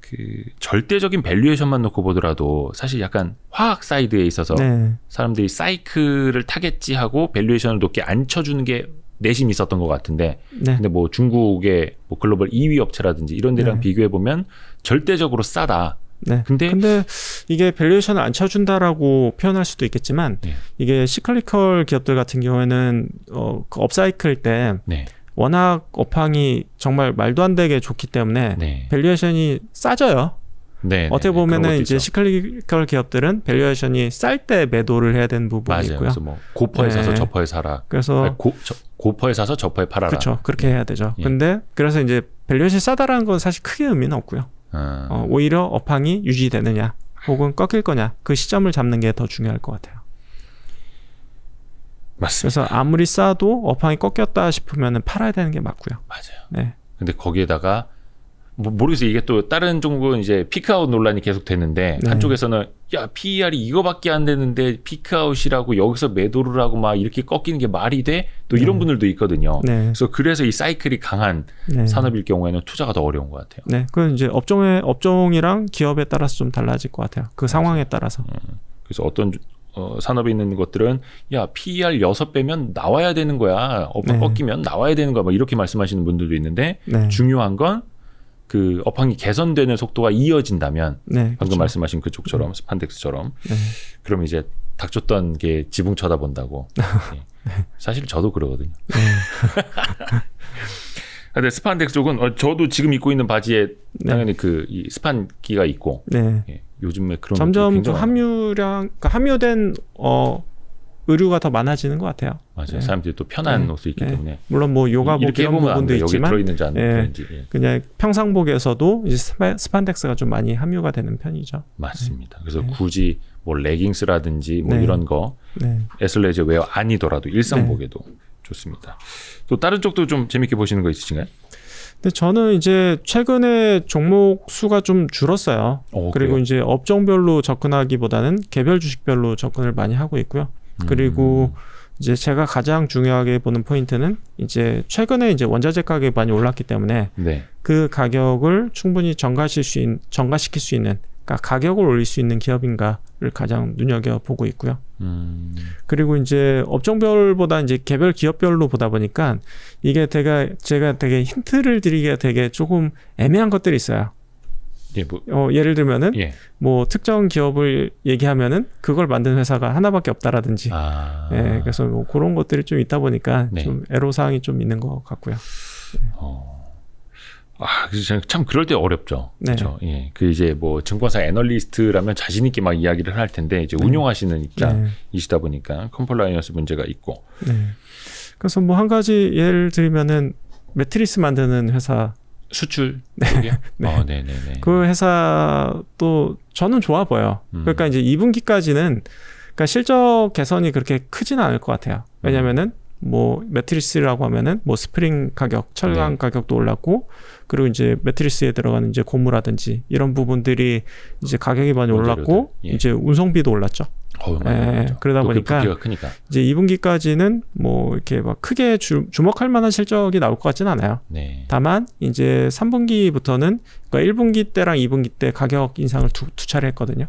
그 절대적인 밸류에이션만 놓고 보더라도 사실 약간 화학 사이드에 있어서 네. 사람들이 사이클을 타겠지 하고 밸류에이션을 높게 안 쳐주는 게 내심이 있었던 것 같은데 네. 근데 뭐 중국의 뭐 글로벌 2위 업체라든지 이런 데랑 네. 비교해 보면 절대적으로 싸다. 네. 근데 이게 밸류에이션을 안 쳐준다라고 표현할 수도 있겠지만 네. 이게 시클리컬 기업들 같은 경우에는 그 업사이클 때 네. 워낙 업황이 정말 말도 안 되게 좋기 때문에 네. 밸류에이션이 싸져요. 네. 어떻게 보면은 이제 있죠. 시클리컬 기업들은 밸류에이션이 쌀 때 매도를 해야 되는 부분이 맞아요. 있고요. 그래서 뭐 고퍼에 네. 사서 저퍼에 사라. 그래서 아니, 고퍼에 사서 저퍼에 팔아라. 그렇죠. 그렇게 해야 되죠. 예. 근데 그래서 이제 밸류에이션이 싸다라는 건 사실 크게 의미는 없고요. 오히려 업황이 유지되느냐 혹은 꺾일 거냐 그 시점을 잡는 게 더 중요할 것 같아요. 맞습니다. 그래서 아무리 싸도 업황이 꺾였다 싶으면 팔아야 되는 게 맞고요. 맞아요. 네. 근데 거기에다가 뭐 모르겠어요. 이게 또 다른 종목은 이제 피크아웃 논란이 계속 되는데 네. 한쪽에서는 야 PER이 이거밖에 안 되는데 피크아웃이라고 여기서 매도를 하고 막 이렇게 꺾이는 게 말이 돼? 또 이런 분들도 있거든요. 네. 그래서 이 사이클이 강한 네. 산업일 경우에는 투자가 더 어려운 것 같아요. 네. 그건 이제 업종이랑 기업에 따라서 좀 달라질 것 같아요. 그 상황에 따라서. 그래서 어떤 산업에 있는 것들은 야 PER 6배면 나와야 되는 거야. 업황 네. 꺾이면 나와야 되는 거야. 뭐 이렇게 말씀하시는 분들도 있는데 네. 중요한 건 그 업황이 개선되는 속도가 이어진다면 네. 방금 그렇죠. 말씀하신 그쪽처럼 스판덱스처럼 네. 그럼 이제 닥쳤던 게 지붕 쳐다본다고. 예. 사실 저도 그러거든요. 근데 스판덱스 쪽은 저도 지금 입고 있는 바지에 네. 당연히 그 이 스판기가 있고 네. 예. 요즘에 그런 점점 것들이 좀 굉장히 그러니까 함유된 의류가 더 많아지는 것 같아요. 맞아요. 네. 사람들이 또 편한 네. 옷을 입기 네. 때문에 물론 뭐 요가복 이렇게 이런 해보면 안 부분도 돼. 여기 있지만 들어있는지 안 예. 들어있는지 예. 그냥 평상복에서도 이제 스판덱스가 좀 많이 함유가 되는 편이죠. 맞습니다. 그래서 네. 굳이 뭐 레깅스라든지 뭐 네. 이런 거 네. 애슬레저 웨어 아니더라도 일상복에도 좋습니다. 또 다른 쪽도 좀 재밌게 보시는 거 있으신가요? 근데 저는 이제 최근에 종목 수가 좀 줄었어요. 그리고 그래요? 이제 업종별로 접근하기보다는 개별 주식별로 접근을 많이 하고 있고요. 그리고 이제 제가 가장 중요하게 보는 포인트는 이제 최근에 이제 원자재 가격이 많이 올랐기 때문에 네. 그 가격을 충분히 전가시킬 수 있는, 그러니까 가격을 올릴 수 있는 기업인가를 가장 눈여겨보고 있고요. 그리고 이제 업종별보다 이제 개별 기업별로 보다 보니까 이게 제가 되게 힌트를 드리기가 되게 조금 애매한 것들이 있어요. 예, 뭐, 예를 들면은 예. 뭐 특정 기업을 얘기하면은 그걸 만든 회사가 하나밖에 없다라든지, 예, 그래서 뭐 그런 것들이 좀 있다 보니까 네. 좀 애로사항이 좀 있는 것 같고요. 그래서 참 그럴 때 어렵죠. 네. 그렇죠. 예. 그 이제 뭐 증권사 애널리스트라면 자신 있게 막 이야기를 할 텐데 이제 운용하시는 입장이시다 보니까 컴플라이언스 문제가 있고. 네. 그래서 뭐 한 가지 예를 들면은 매트리스 만드는 회사 수출 네. 네. 네네네. 그 회사도 저는 좋아 보여. 그러니까 이제 2분기까지는 그러니까 실적 개선이 그렇게 크지는 않을 것 같아요. 왜냐면은 뭐 매트리스라고 하면은 뭐 스프링 가격, 철강 가격도 올랐고 그리고 이제 매트리스에 들어가는 이제 고무라든지 이런 부분들이 이제 가격이 많이 올랐고 이제 운송비도 올랐죠. 그러다 보니까 이제 2분기까지는 뭐 이렇게 막 크게 주목할 만한 실적이 나올 것 같지는 않아요. 네. 다만 이제 3분기부터는 그러니까 1분기 때랑 2분기 때 가격 인상을 두 차례 했거든요.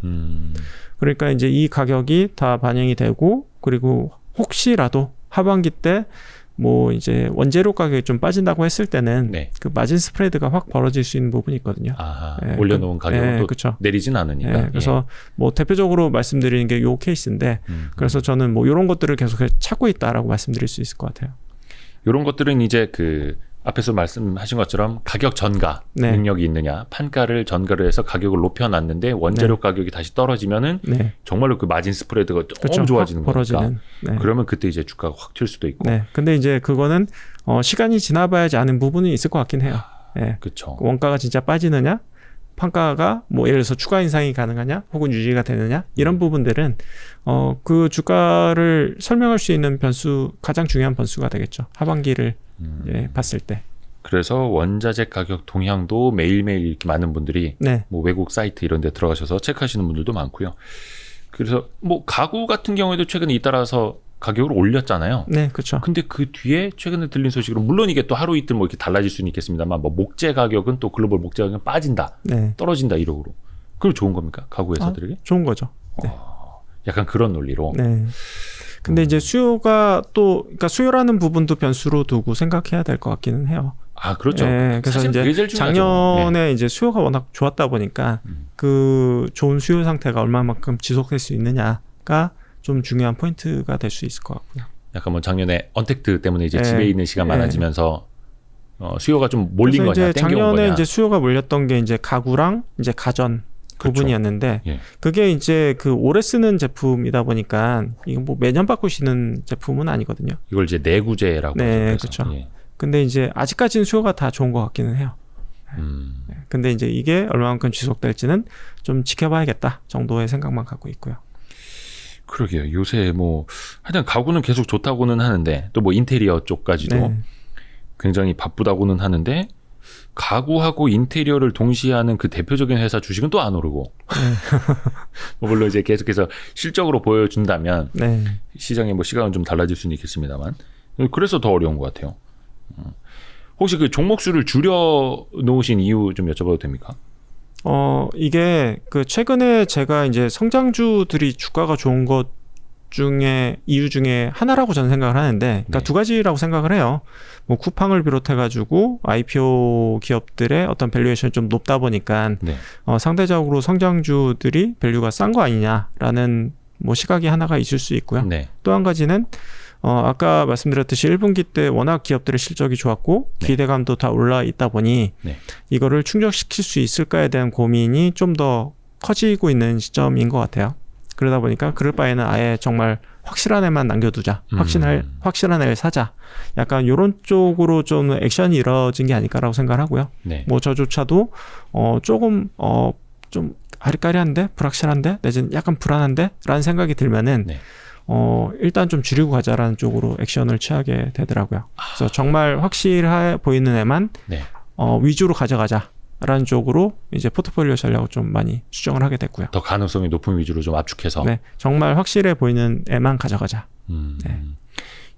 그러니까 이제 이 가격이 다 반영이 되고 그리고 혹시라도 하반기 때 뭐 이제 원재료 가격이 좀 빠진다고 했을 때는 그 마진 스프레드가 확 벌어질 수 있는 부분이 있거든요. 올려놓은 가격은 또 내리진 않으니까. 그래서 뭐 대표적으로 말씀드리는 게 요 케이스인데 그래서 저는 뭐 이런 것들을 계속 찾고 있다라고 말씀드릴 수 있을 것 같아요. 이런 것들은 이제 그 앞에서 말씀하신 것처럼 가격 전가 능력이 있느냐, 판가를 전가를 해서 가격을 높여놨는데 원재료 가격이 다시 떨어지면은 정말로 그 마진 스프레드가 조금 좋아지는 거니까. 그러면 그때 이제 주가가 확 튈 수도 있고. 근데 이제 그거는 시간이 지나봐야지 아는 부분이 있을 것 같긴 해요. 그렇죠. 원가가 진짜 빠지느냐, 판가가 뭐 예를 들어서 추가 인상이 가능하냐, 혹은 유지가 되느냐 이런 부분들은 그 주가를 설명할 수 있는 변수 가장 중요한 변수가 되겠죠. 하반기를 봤을 때. 그래서 원자재 가격 동향도 매일매일 이렇게 많은 분들이 뭐 외국 사이트 이런 데 들어가셔서 체크하시는 분들도 많고요. 그래서 뭐 가구 같은 경우에도 최근에 잇따라서 가격을 올렸잖아요. 네, 그렇죠. 근데 그 뒤에 최근에 들린 소식으로 물론 이게 또 하루 이틀 뭐 이렇게 달라질 수는 있겠습니다만 뭐 목재 가격은 또 글로벌 목재 가격은 빠진다, 떨어진다 이러고. 그럼 좋은 겁니까? 가구 회사들에게? 좋은 거죠. 약간 그런 논리로. 근데 이제 수요가 또 그러니까 수요라는 부분도 변수로 두고 생각해야 될 것 같기는 해요. 그렇죠. 그래서 이제 작년에 이제 수요가 워낙 좋았다 보니까 그 좋은 수요 상태가 얼마만큼 지속될 수 있느냐가 좀 중요한 포인트가 될 수 있을 것 같고요. 약간 뭐 작년에 언택트 때문에 이제 집에 있는 시간 많아지면서 수요가 좀 몰린 거냐, 이제 작년에 이제 수요가 몰렸던 게 이제 가구랑 이제 가전 부분이었는데 그게 이제 그 오래 쓰는 제품이다 보니까 이건 뭐 매년 바꾸시는 제품은 아니거든요. 이걸 이제 내구재라고 하죠. 그렇죠. 근데 이제 아직까지는 수요가 다 좋은 것 같기는 해요. 근데 이제 이게 얼마만큼 지속될지는 좀 지켜봐야겠다 정도의 생각만 갖고 있고요. 그러게요. 요새 뭐 하여튼 가구는 계속 좋다고는 하는데 또 뭐 인테리어 쪽까지도 굉장히 바쁘다고는 하는데 가구하고 인테리어를 동시에 하는 그 대표적인 회사 주식은 또 안 오르고 물론 이제 계속해서 실적으로 보여준다면 시장의 뭐 시각은 좀 달라질 수는 있겠습니다만 그래서 더 어려운 것 같아요. 혹시 그 종목 수를 줄여 놓으신 이유 좀 여쭤봐도 됩니까? 이게 그 최근에 제가 이제 성장주들이 주가가 좋은 것 중에 이유 중에 하나라고 저는 생각을 하는데, 그러니까 두 가지라고 생각을 해요. 뭐 쿠팡을 비롯해가지고 IPO 기업들의 어떤 밸류에이션이 좀 높다 보니까 상대적으로 성장주들이 밸류가 싼 거 아니냐라는 뭐 시각이 하나가 있을 수 있고요. 또 한 가지는 아까 말씀드렸듯이 1분기 때 워낙 기업들의 실적이 좋았고 기대감도 다 올라 있다 보니 이거를 충족시킬 수 있을까에 대한 고민이 좀 더 커지고 있는 시점인 것 같아요. 그러다 보니까 그럴 바에는 아예 정말 확실한 애만 남겨두자. 확실한 애를 사자. 약간 이런 쪽으로 좀 액션이 이루어진 게 아닐까라고 생각을 하고요. 뭐 저조차도 조금 좀 아리까리한데 불확실한데 내지는 약간 불안한데 라는 생각이 들면은 일단 좀 줄이고 가자라는 쪽으로 액션을 취하게 되더라고요. 그래서 정말 확실해 보이는 애만 위주로 가져가자라는 쪽으로 이제 포트폴리오 전략을 좀 많이 수정을 하게 됐고요. 더 가능성이 높은 위주로 좀 압축해서. 정말 확실해 보이는 애만 가져가자.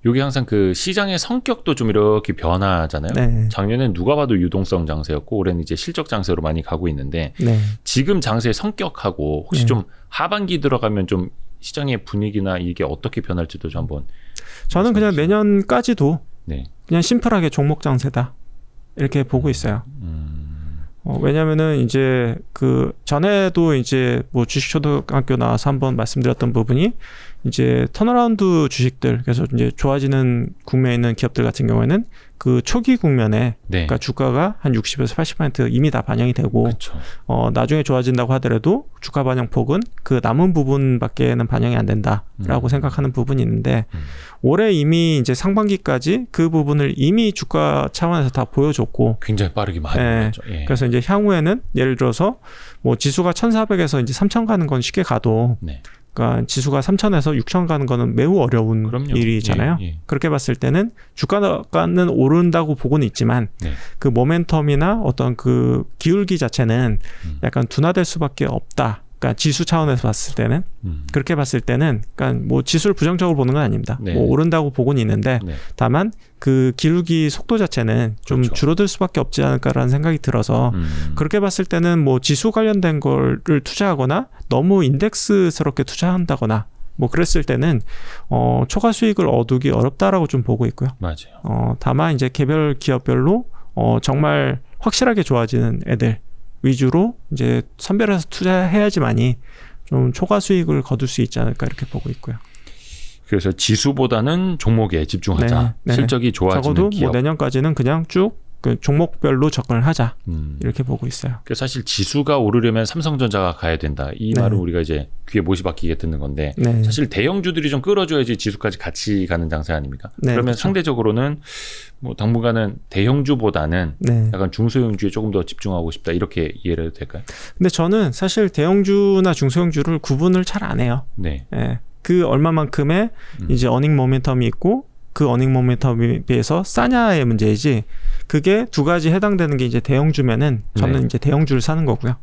이게 항상 그 시장의 성격도 좀 이렇게 변하잖아요. 작년엔 누가 봐도 유동성 장세였고 올해는 이제 실적 장세로 많이 가고 있는데 지금 장세의 성격하고 혹시 좀 하반기 들어가면 좀 시장의 분위기나 이게 어떻게 변할지도 좀 한번. 저는 그냥 내년까지도 그냥 심플하게 종목 장세다 이렇게 보고 있어요. 왜냐면은 이제 그 전에도 이제 뭐 주식초등학교 나와서 한번 말씀드렸던 부분이 이제 턴어라운드 주식들, 그래서 이제 좋아지는 국면에 있는 기업들 같은 경우에는 그 초기 국면에 네. 그러니까 주가가 한 60에서 80% 이미 다 반영이 되고 그쵸. 나중에 좋아진다고 하더라도 주가 반영 폭은 그 남은 부분밖에는 반영이 안 된다라고 생각하는 부분이 있는데 올해 이미 이제 상반기까지 그 부분을 이미 주가 차원에서 다 보여줬고 굉장히 빠르게 많이 올랐죠. 예. 그래서 이제 향후에는 예를 들어서 뭐 지수가 1,400에서 이제 3,000 가는 건 쉽게 가도 네. 그러니까 지수가 3,000에서 6,000 가는 거는 매우 어려운 그럼요. 일이잖아요. 예, 예. 그렇게 봤을 때는 주가는 오른다고 보고는 있지만 네. 그 모멘텀이나 어떤 그 기울기 자체는 약간 둔화될 수밖에 없다. 그러니까 지수 차원에서 봤을 때는 그렇게 봤을 때는 그러니까 뭐 지수를 부정적으로 보는 건 아닙니다. 네. 뭐 오른다고 보고는 있는데 네. 다만 그 기울기 속도 자체는 좀 그렇죠. 줄어들 수밖에 없지 않을까라는 생각이 들어서 그렇게 봤을 때는 뭐 지수 관련된 거를 투자하거나 너무 인덱스스럽게 투자한다거나 뭐 그랬을 때는 초과 수익을 얻기 어렵다라고 좀 보고 있고요. 맞아요. 다만 이제 개별 기업별로 정말 확실하게 좋아지는 애들 위주로 이제 선별해서 투자해야지만이 좀 초과 수익을 거둘 수 있지 않을까 이렇게 보고 있고요. 그래서 지수보다는 종목에 집중하자. 네, 네. 실적이 좋아지는 적어도 기업. 뭐 내년까지는 그냥 쭉 그 종목별로 접근을 하자 이렇게 보고 있어요. 그 사실 지수가 오르려면 삼성전자가 가야 된다. 이 네. 말은 우리가 이제 귀에 못이 박히게 듣는 건데 네. 사실 대형주들이 좀 끌어줘야지 지수까지 같이 가는 장세 아닙니까? 네, 그러면 그렇죠. 상대적으로는 뭐 당분간은 대형주보다는 네. 약간 중소형주에 조금 더 집중하고 싶다 이렇게 이해를 해도 될까요? 근데 저는 사실 대형주나 중소형주를 구분을 잘 안 해요. 네. 예. 그 얼마만큼의 이제 어닝 모멘텀이 있고 그 어닝 모멘텀에 비해서 싸냐의 문제이지 그게 두 가지 해당되는 게 이제 대형주면은 저는 네. 이제 대형주를 사는 거고요.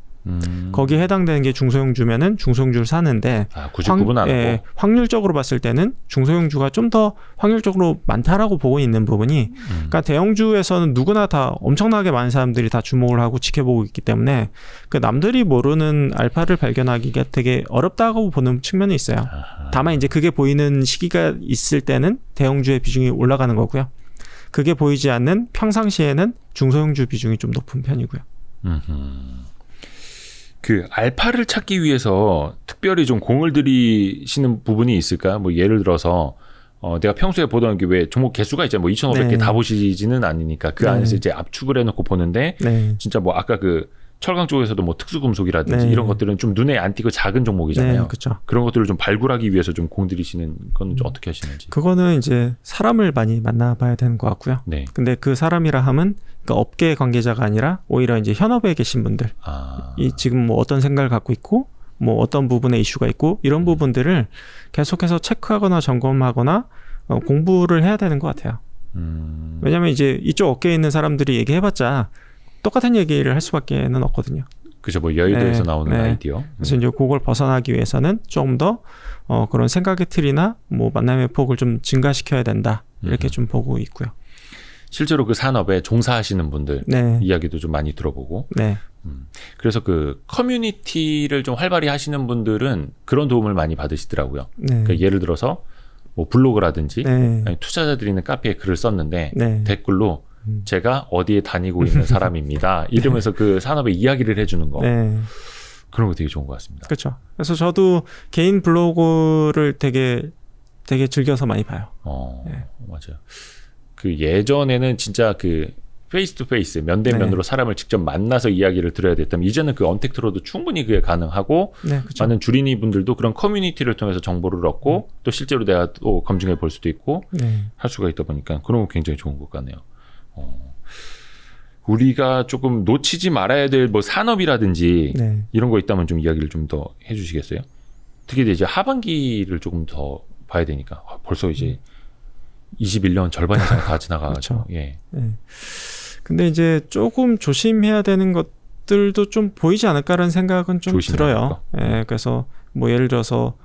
거기에 해당되는 게 중소형주면은 중소형주를 사는데 굳이 구분 안 하고. 확률적으로 봤을 때는 중소형주가 좀 더 확률적으로 많다라고 보고 있는 부분이 그러니까 대형주에서는 누구나 다 엄청나게 많은 사람들이 다 주목을 하고 지켜보고 있기 때문에 그 남들이 모르는 알파를 발견하기가 되게 어렵다고 보는 측면이 있어요. 다만 이제 그게 보이는 시기가 있을 때는 대형주의 비중이 올라가는 거고요. 그게 보이지 않는 평상시에는 중소형주 비중이 좀 높은 편이고요. 그 알파를 찾기 위해서 특별히 좀 공을 들이시는 부분이 있을까요? 뭐 예를 들어서 내가 평소에 보던 게 왜 종목 개수가 있잖아요. 뭐 2,500개 네. 다 보시지는 않으니까 그 네. 안에서 이제 압축을 해놓고 보는데 네. 진짜 뭐 아까 그 철강 쪽에서도 뭐 특수금속이라든지 네. 이런 것들은 좀 눈에 안 띄고 작은 종목이잖아요. 네, 그렇죠. 그런 것들을 좀 발굴하기 위해서 좀 공들이시는 건 좀 어떻게 하시는지. 그거는 이제 사람을 많이 만나봐야 되는 것 같고요. 네. 근데 그 사람이라 함은 그러니까 업계 관계자가 아니라 오히려 이제 현업에 계신 분들, 이 지금 뭐 어떤 생각을 갖고 있고, 뭐 어떤 부분에 이슈가 있고 이런 부분들을 계속해서 체크하거나 점검하거나 공부를 해야 되는 것 같아요. 왜냐하면 이제 이쪽 업계에 있는 사람들이 얘기해봤자 똑같은 얘기를 할 수밖에는 없거든요. 그죠. 뭐 여의도에서 네, 나오는 네. 아이디어. 그래서 이제 그걸 벗어나기 위해서는 좀 더 그런 생각의 틀이나 뭐 만남의 폭을 좀 증가시켜야 된다 이렇게 좀 보고 있고요. 실제로 그 산업에 종사하시는 분들 네, 이야기도 좀 많이 들어보고. 네, 그래서 그 커뮤니티를 좀 활발히 하시는 분들은 그런 도움을 많이 받으시더라고요. 네, 그러니까 예를 들어서 뭐 블로그라든지 네, 아니 투자자들이 있는 카페에 글을 썼는데 네. 댓글로 제가 어디에 다니고 있는 사람입니다. 이러면서 그 산업의 이야기를 해주는 거. 네. 그런 거 되게 좋은 것 같습니다. 그렇죠. 그래서 저도 개인 블로그를 되게 즐겨서 많이 봐요. 네. 맞아요. 그 예전에는 진짜 그 페이스 투 페이스 면대면으로 사람을 직접 만나서 이야기를 들어야 됐다면 이제는 그 언택트로도 충분히 그게 가능하고 네, 그렇죠. 많은 주린이 분들도 그런 커뮤니티를 통해서 정보를 얻고 또 실제로 내가 또 검증해 볼 수도 있고 네, 할 수가 있다 보니까 그런 거 굉장히 좋은 것 같네요. 우리가 조금 놓치지 말아야 될 뭐 산업이라든지 네. 이런 거 있다면 좀 이야기를 좀 더 해주시겠어요? 특히 이제 하반기를 조금 더 봐야 되니까 벌써 이제 21년 절반 이상 다 지나가가지고. 그렇죠. 예. 네. 근데 이제 조금 조심해야 되는 것들도 좀 보이지 않을까라는 생각은 좀 조심해야 들어요. 예, 그래서 뭐 예를 들어서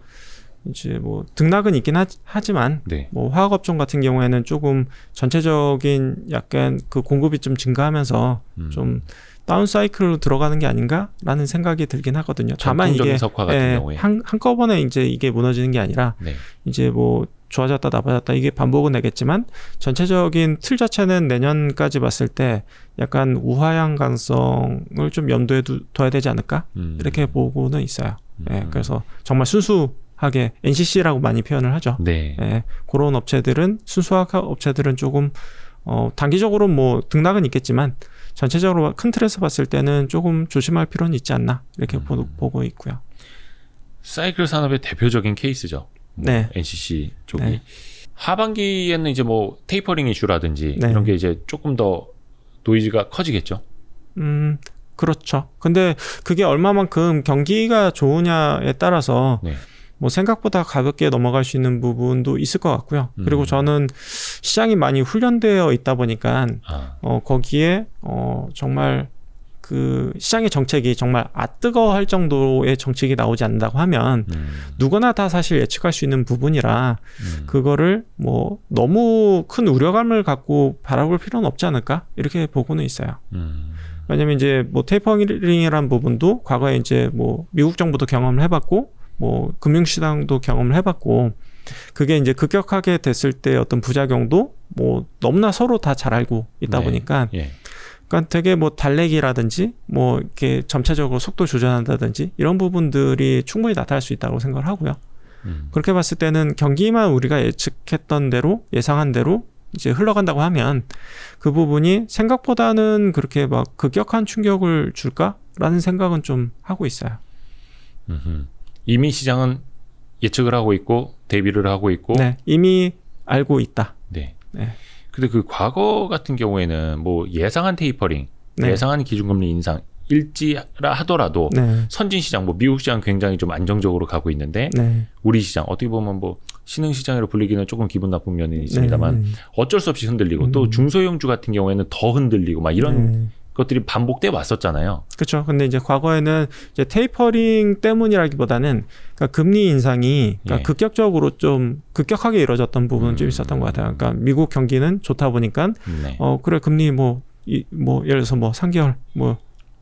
이제 뭐 등락은 있긴 하지만 네. 뭐 화학업종 같은 경우에는 조금 전체적인 약간 그 공급이 좀 증가하면서 좀 다운 사이클로 들어가는 게 아닌가라는 생각이 들긴 하거든요. 다만 전통적인 이게 석화 같은 경우에. 한꺼번에 이제 이게 무너지는 게 아니라 네. 이제 뭐 좋아졌다 나빠졌다 이게 반복은 되겠지만 전체적인 틀 자체는 내년까지 봤을 때 약간 우하향 가능성을 좀 염두에 둬야 되지 않을까 이렇게 보고는 있어요. 예, 그래서 정말 순수 순수하게 NCC라고 많이 표현을 하죠. 네. 예, 그런 업체들은 순수화 업체들은 조금 단기적으로 뭐 등락은 있겠지만 전체적으로 큰 틀에서 봤을 때는 조금 조심할 필요는 있지 않나 이렇게 보고 있고요. 사이클 산업의 대표적인 케이스죠. 네. NCC 쪽이. 네. 하반기에는 이제 뭐 테이퍼링 이슈라든지 네. 이런 게 이제 조금 더 노이즈가 커지겠죠. 그렇죠. 근데 그게 얼마만큼 경기가 좋으냐에 따라서 네. 뭐 생각보다 가볍게 넘어갈 수 있는 부분도 있을 것 같고요. 그리고 저는 시장이 많이 훈련되어 있다 보니까 거기에 정말 그 시장의 정책이 정말 뜨거워할 정도의 정책이 나오지 않는다고 하면 누구나 다 사실 예측할 수 있는 부분이라 그거를 뭐 너무 큰 우려감을 갖고 바라볼 필요는 없지 않을까 이렇게 보고는 있어요. 왜냐면 이제 뭐 테이퍼링이라는 부분도 과거에 이제 뭐 미국 정부도 경험을 해봤고 뭐 금융시장도 경험을 해봤고 그게 이제 급격하게 됐을 때 어떤 부작용도 뭐 너무나 서로 다 잘 알고 있다 네. 보니까 예. 그러니까 되게 뭐 달래기라든지 뭐 이렇게 점차적으로 속도 조절한다든지 이런 부분들이 충분히 나타날 수 있다고 생각을 하고요. 그렇게 봤을 때는 경기만 우리가 예측했던 대로 예상한 대로 이제 흘러간다고 하면 그 부분이 생각보다는 그렇게 막 급격한 충격을 줄까라는 생각은 좀 하고 있어요. 이미 시장은 예측을 하고 있고 대비를 하고 있고 네, 이미 알고 있다. 네. 네. 근데 그 과거 같은 경우에는 뭐 예상한 테이퍼링, 네. 예상한 기준금리 인상 일지라 하더라도 네. 선진 시장, 뭐 미국 시장 굉장히 좀 안정적으로 가고 있는데 네. 우리 시장 어떻게 보면 뭐 신흥 시장으로 불리기는 조금 기분 나쁜 면이 있습니다만 네. 어쩔 수 없이 흔들리고 또 중소형주 같은 경우에는 더 흔들리고 막 이런 네. 것들이 반복돼 왔었잖아요. 그렇죠. 근데 이제 과거에는 이제 테이퍼링 때문이라기보다는 그러니까 금리 인상이 그러니까 예. 급격적으로 좀 급격하게 이루어졌던 부분은 좀 있었던 것 같아요. 그러니까 미국 경기는 좋다 보니까 네. 그래 금리 뭐 예를 들어서 뭐 3개월 뭐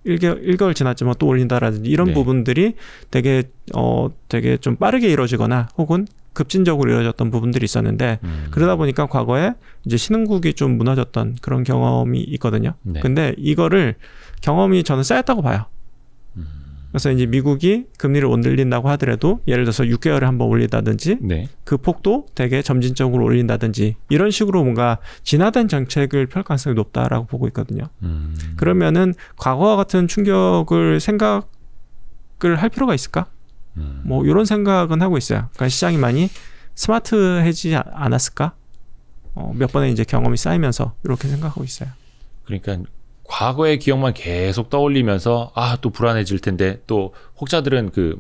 1개월 지났지만 또 올린다라든지 이런 네. 부분들이 되게 좀 빠르게 이루어지거나 혹은 급진적으로 이루어졌던 부분들이 있었는데 그러다 보니까 과거에 이제 신흥국이 좀 무너졌던 그런 경험이 있거든요. 네. 근데 이거를 경험이 저는 쌓였다고 봐요. 그래서 이제 미국이 금리를 올린다고 하더라도 예를 들어서 6개월에 한번 올린다든지 네. 그 폭도 되게 점진적으로 올린다든지 이런 식으로 뭔가 진화된 정책을 펼 가능성이 높다라고 보고 있거든요. 그러면은 과거와 같은 충격을 생각을 할 필요가 있을까? 뭐 이런 생각은 하고 있어요. 그러니까 시장이 많이 스마트해지지 않았을까? 몇 번의 이제 경험이 쌓이면서 이렇게 생각하고 있어요. 그러니까 과거의 기억만 계속 떠올리면서 또 불안해질 텐데 또 혹자들은 그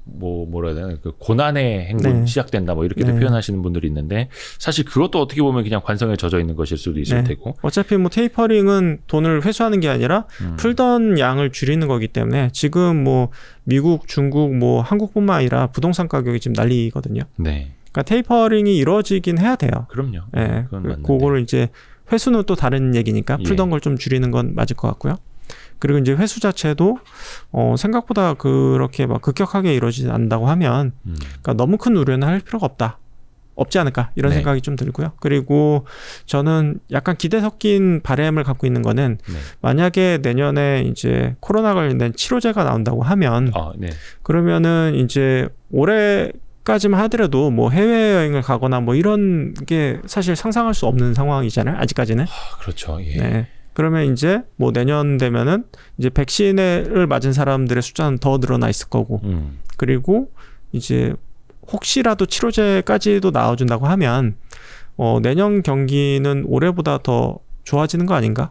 뭐라 해야 되나 그 고난의 행군 네. 시작된다 뭐 이렇게도 네. 표현하시는 분들이 있는데 사실 그것도 어떻게 보면 그냥 관성에 젖어 있는 것일 수도 있을 네. 테고 어차피 뭐 테이퍼링은 돈을 회수하는 게 아니라 풀던 양을 줄이는 거기 때문에 지금 뭐 미국, 중국, 뭐 한국뿐만 아니라 부동산 가격이 지금 난리거든요. 네. 그러니까 테이퍼링이 이루어지긴 해야 돼요. 그럼요. 예. 그건 맞는데. 그거를 이제 회수는 또 다른 얘기니까 풀던 예. 걸 좀 줄이는 건 맞을 것 같고요. 그리고 이제 회수 자체도 생각보다 그렇게 막 급격하게 이루어지지 않는다고 하면 그러니까 너무 큰 우려는 할 필요가 없지 않을까 이런 네. 생각이 좀 들고요. 그리고 저는 약간 기대 섞인 바람을 갖고 있는 거는 네. 만약에 내년에 이제 코로나 관련된 치료제가 나온다고 하면 네. 그러면은 이제 올해까지만 하더라도 뭐 해외여행을 가거나 뭐 이런 게 사실 상상할 수 없는 상황이잖아요. 아직까지는. 그렇죠. 예. 네. 그러면 이제 뭐 내년 되면은 이제 백신을 맞은 사람들의 숫자는 더 늘어나 있을 거고 그리고 이제 혹시라도 치료제까지도 나와준다고 하면 내년 경기는 올해보다 더 좋아지는 거 아닌가?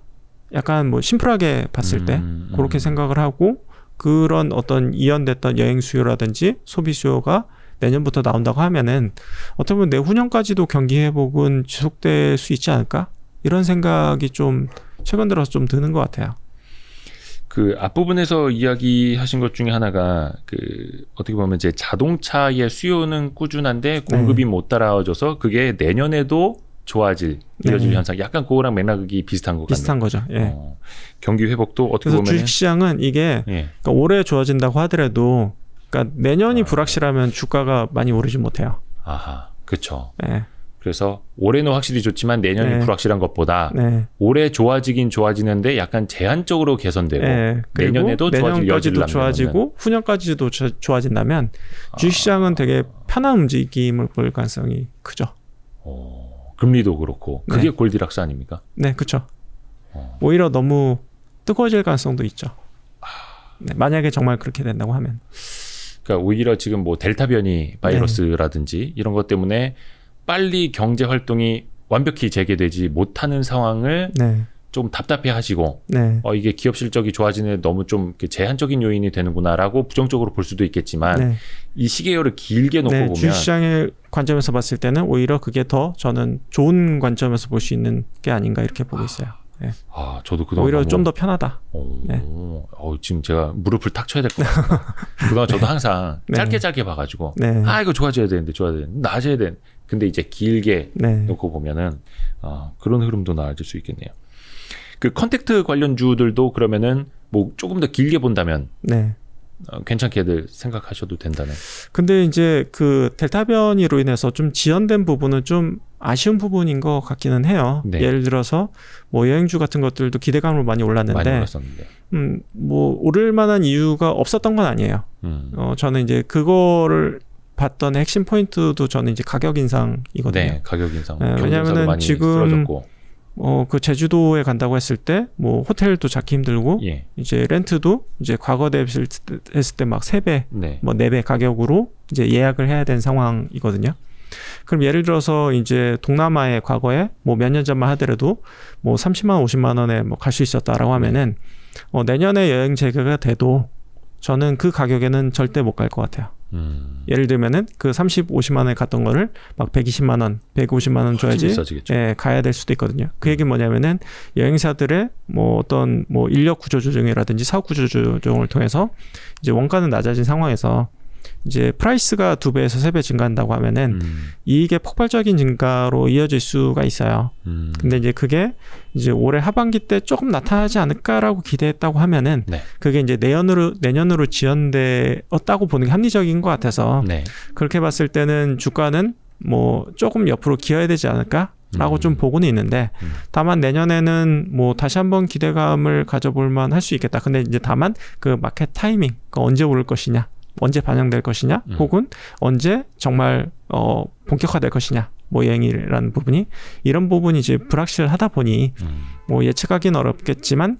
약간 뭐 심플하게 봤을 때 그렇게 생각을 하고 그런 어떤 이연됐던 여행 수요라든지 소비 수요가 내년부터 나온다고 하면은 어떻게 보면 내후년까지도 경기 회복은 지속될 수 있지 않을까? 이런 생각이 좀 최근 들어서 좀 드는 것 같아요. 그 앞부분에서 이야기하신 것 중에 하나가 그 어떻게 보면 이제 자동차의 수요는 꾸준한데 공급이 못 따라와줘서 그게 내년에도 이어질 현상. 약간 그거랑 맥락이 비슷한 것 같네요. 비슷한 거죠. 예. 경기 회복도 어떻게 그래서 보면 주식시장은 이게 그러니까 올해 좋아진다고 하더라도 그러니까 내년이 불확실하면 주가가 많이 오르지 못해요. 그렇죠. 예. 그래서 올해는 확실히 좋지만 내년이 네. 불확실한 것보다 네. 올해 좋아지긴 좋아지는데 약간 제한적으로 개선되고 네. 그리고 내년에도 좋아질 여지를 내년까지도 좋아지고 후년까지도 좋아진다면 주식시장은 되게 편한 움직임을 보일 가능성이 크죠. 금리도 그렇고 그게 네. 골디락스 아닙니까? 네, 그렇죠. 오히려 너무 뜨거워질 가능성도 있죠. 네, 만약에 정말 그렇게 된다고 하면. 그러니까 오히려 지금 뭐 델타 변이 바이러스라든지 이런 것 때문에 빨리 경제 활동이 완벽히 재개되지 못하는 상황을 네. 좀 답답해 하시고 네. 이게 기업 실적이 좋아지는 너무 좀 이렇게 제한적인 요인이 되는구나라고 부정적으로 볼 수도 있겠지만 네. 이 시계열을 길게 놓고 네, 보면 주식시장의 관점에서 봤을 때는 오히려 그게 더 저는 좋은 관점에서 볼 수 있는 게 아닌가 이렇게 보고 있어요. 네. 저도 그동안 오히려 너무 좀 더 편하다. 네. 지금 제가 무릎을 탁 쳐야 될 것 같아요. 그동안 저도 항상 네. 짧게 봐가지고 네. 이거 좋아져야 되는데 나아져야 되는데 근데 이제 길게 네. 놓고 보면은 그런 흐름도 나아질 수 있겠네요. 그 컨택트 관련주들도 그러면은 뭐 조금 더 길게 본다면 네. 괜찮게들 생각하셔도 된다는. 근데 이제 그 델타 변이로 인해서 좀 지연된 부분은 좀 아쉬운 부분인 것 같기는 해요. 네. 예를 들어서 뭐 여행주 같은 것들도 기대감으로 많이 올랐는데, 많이 올랐었는데. 뭐 오를 만한 이유가 없었던 건 아니에요. 저는 이제 그거를 봤던 핵심 포인트도 저는 이제 가격 인상이거든요. 네, 가격 인상. 네, 경쟁사도 왜냐하면은 많이 지금 쓰러졌고. 그 제주도에 간다고 했을 때 뭐 호텔도 잡기 힘들고 예. 이제 렌트도 이제 과거 대비했을 때 막 3배, 네. 뭐 4배 가격으로 이제 예약을 해야 되는 상황이거든요. 그럼 예를 들어서 이제 동남아에 과거에 뭐 몇 년 전만 하더라도 뭐 30만 50만 원에 뭐 갈 수 있었다라고 하면은 내년에 여행 재개가 돼도 저는 그 가격에는 절대 못 갈 것 같아요. 예를 들면은 그 30, 50만 원에 갔던 거를 막 120만 원, 150만 원 줘야지 가야 될 수도 있거든요. 그 얘기는 뭐냐면은 여행사들의 뭐 어떤 뭐 인력 구조 조정이라든지 사업 구조 조정을 통해서 이제 원가는 낮아진 상황에서 이제 프라이스가 2배에서 3배 증가한다고 하면은 이익의 폭발적인 증가로 이어질 수가 있어요. 근데 이제 그게 이제 올해 하반기 때 조금 나타나지 않을까라고 기대했다고 하면은 네. 그게 이제 내년으로 지연되었다고 보는 게 합리적인 것 같아서 네. 그렇게 봤을 때는 주가는 뭐 조금 옆으로 기어야 되지 않을까라고 좀 보고는 있는데 다만 내년에는 뭐 다시 한번 기대감을 가져볼 만 할 수 있겠다. 근데 이제 다만 그 마켓 타이밍, 그러니까 언제 오를 것이냐, 언제 반영될 것이냐, 혹은 언제 정말 본격화될 것이냐, 뭐 여행이라는 부분이 이런 부분이 이제 불확실하다 보니 뭐 예측하기는 어렵겠지만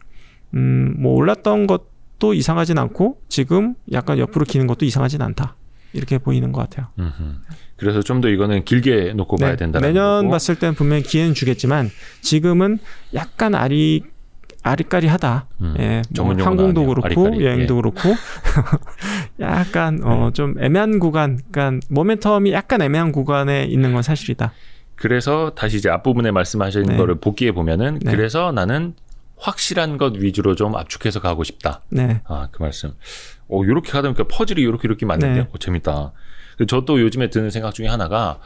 뭐 올랐던 것도 이상하진 않고 지금 약간 옆으로 기는 것도 이상하진 않다. 이렇게 보이는 것 같아요. 그래서 좀 더 이거는 길게 놓고 봐야 된다는 내년 거고. 봤을 때는 분명히 기회는 주겠지만 지금은 약간 아리까리하다. 예, 뭐 항공도 아니에요. 그렇고 아리까리. 여행도 그렇고 약간 좀 애매한 구간, 그러니까 모멘텀이 약간 애매한 구간에 있는 건 사실이다. 그래서 다시 이제 앞부분에 말씀하신 거를 복기해 보면은 그래서 나는 확실한 것 위주로 좀 압축해서 가고 싶다. 네. 그 말씀. 이렇게 가다 보니까 퍼즐이 이렇게 맞는데요. 네. 재밌다. 저 또 요즘에 드는 생각 중에 하나가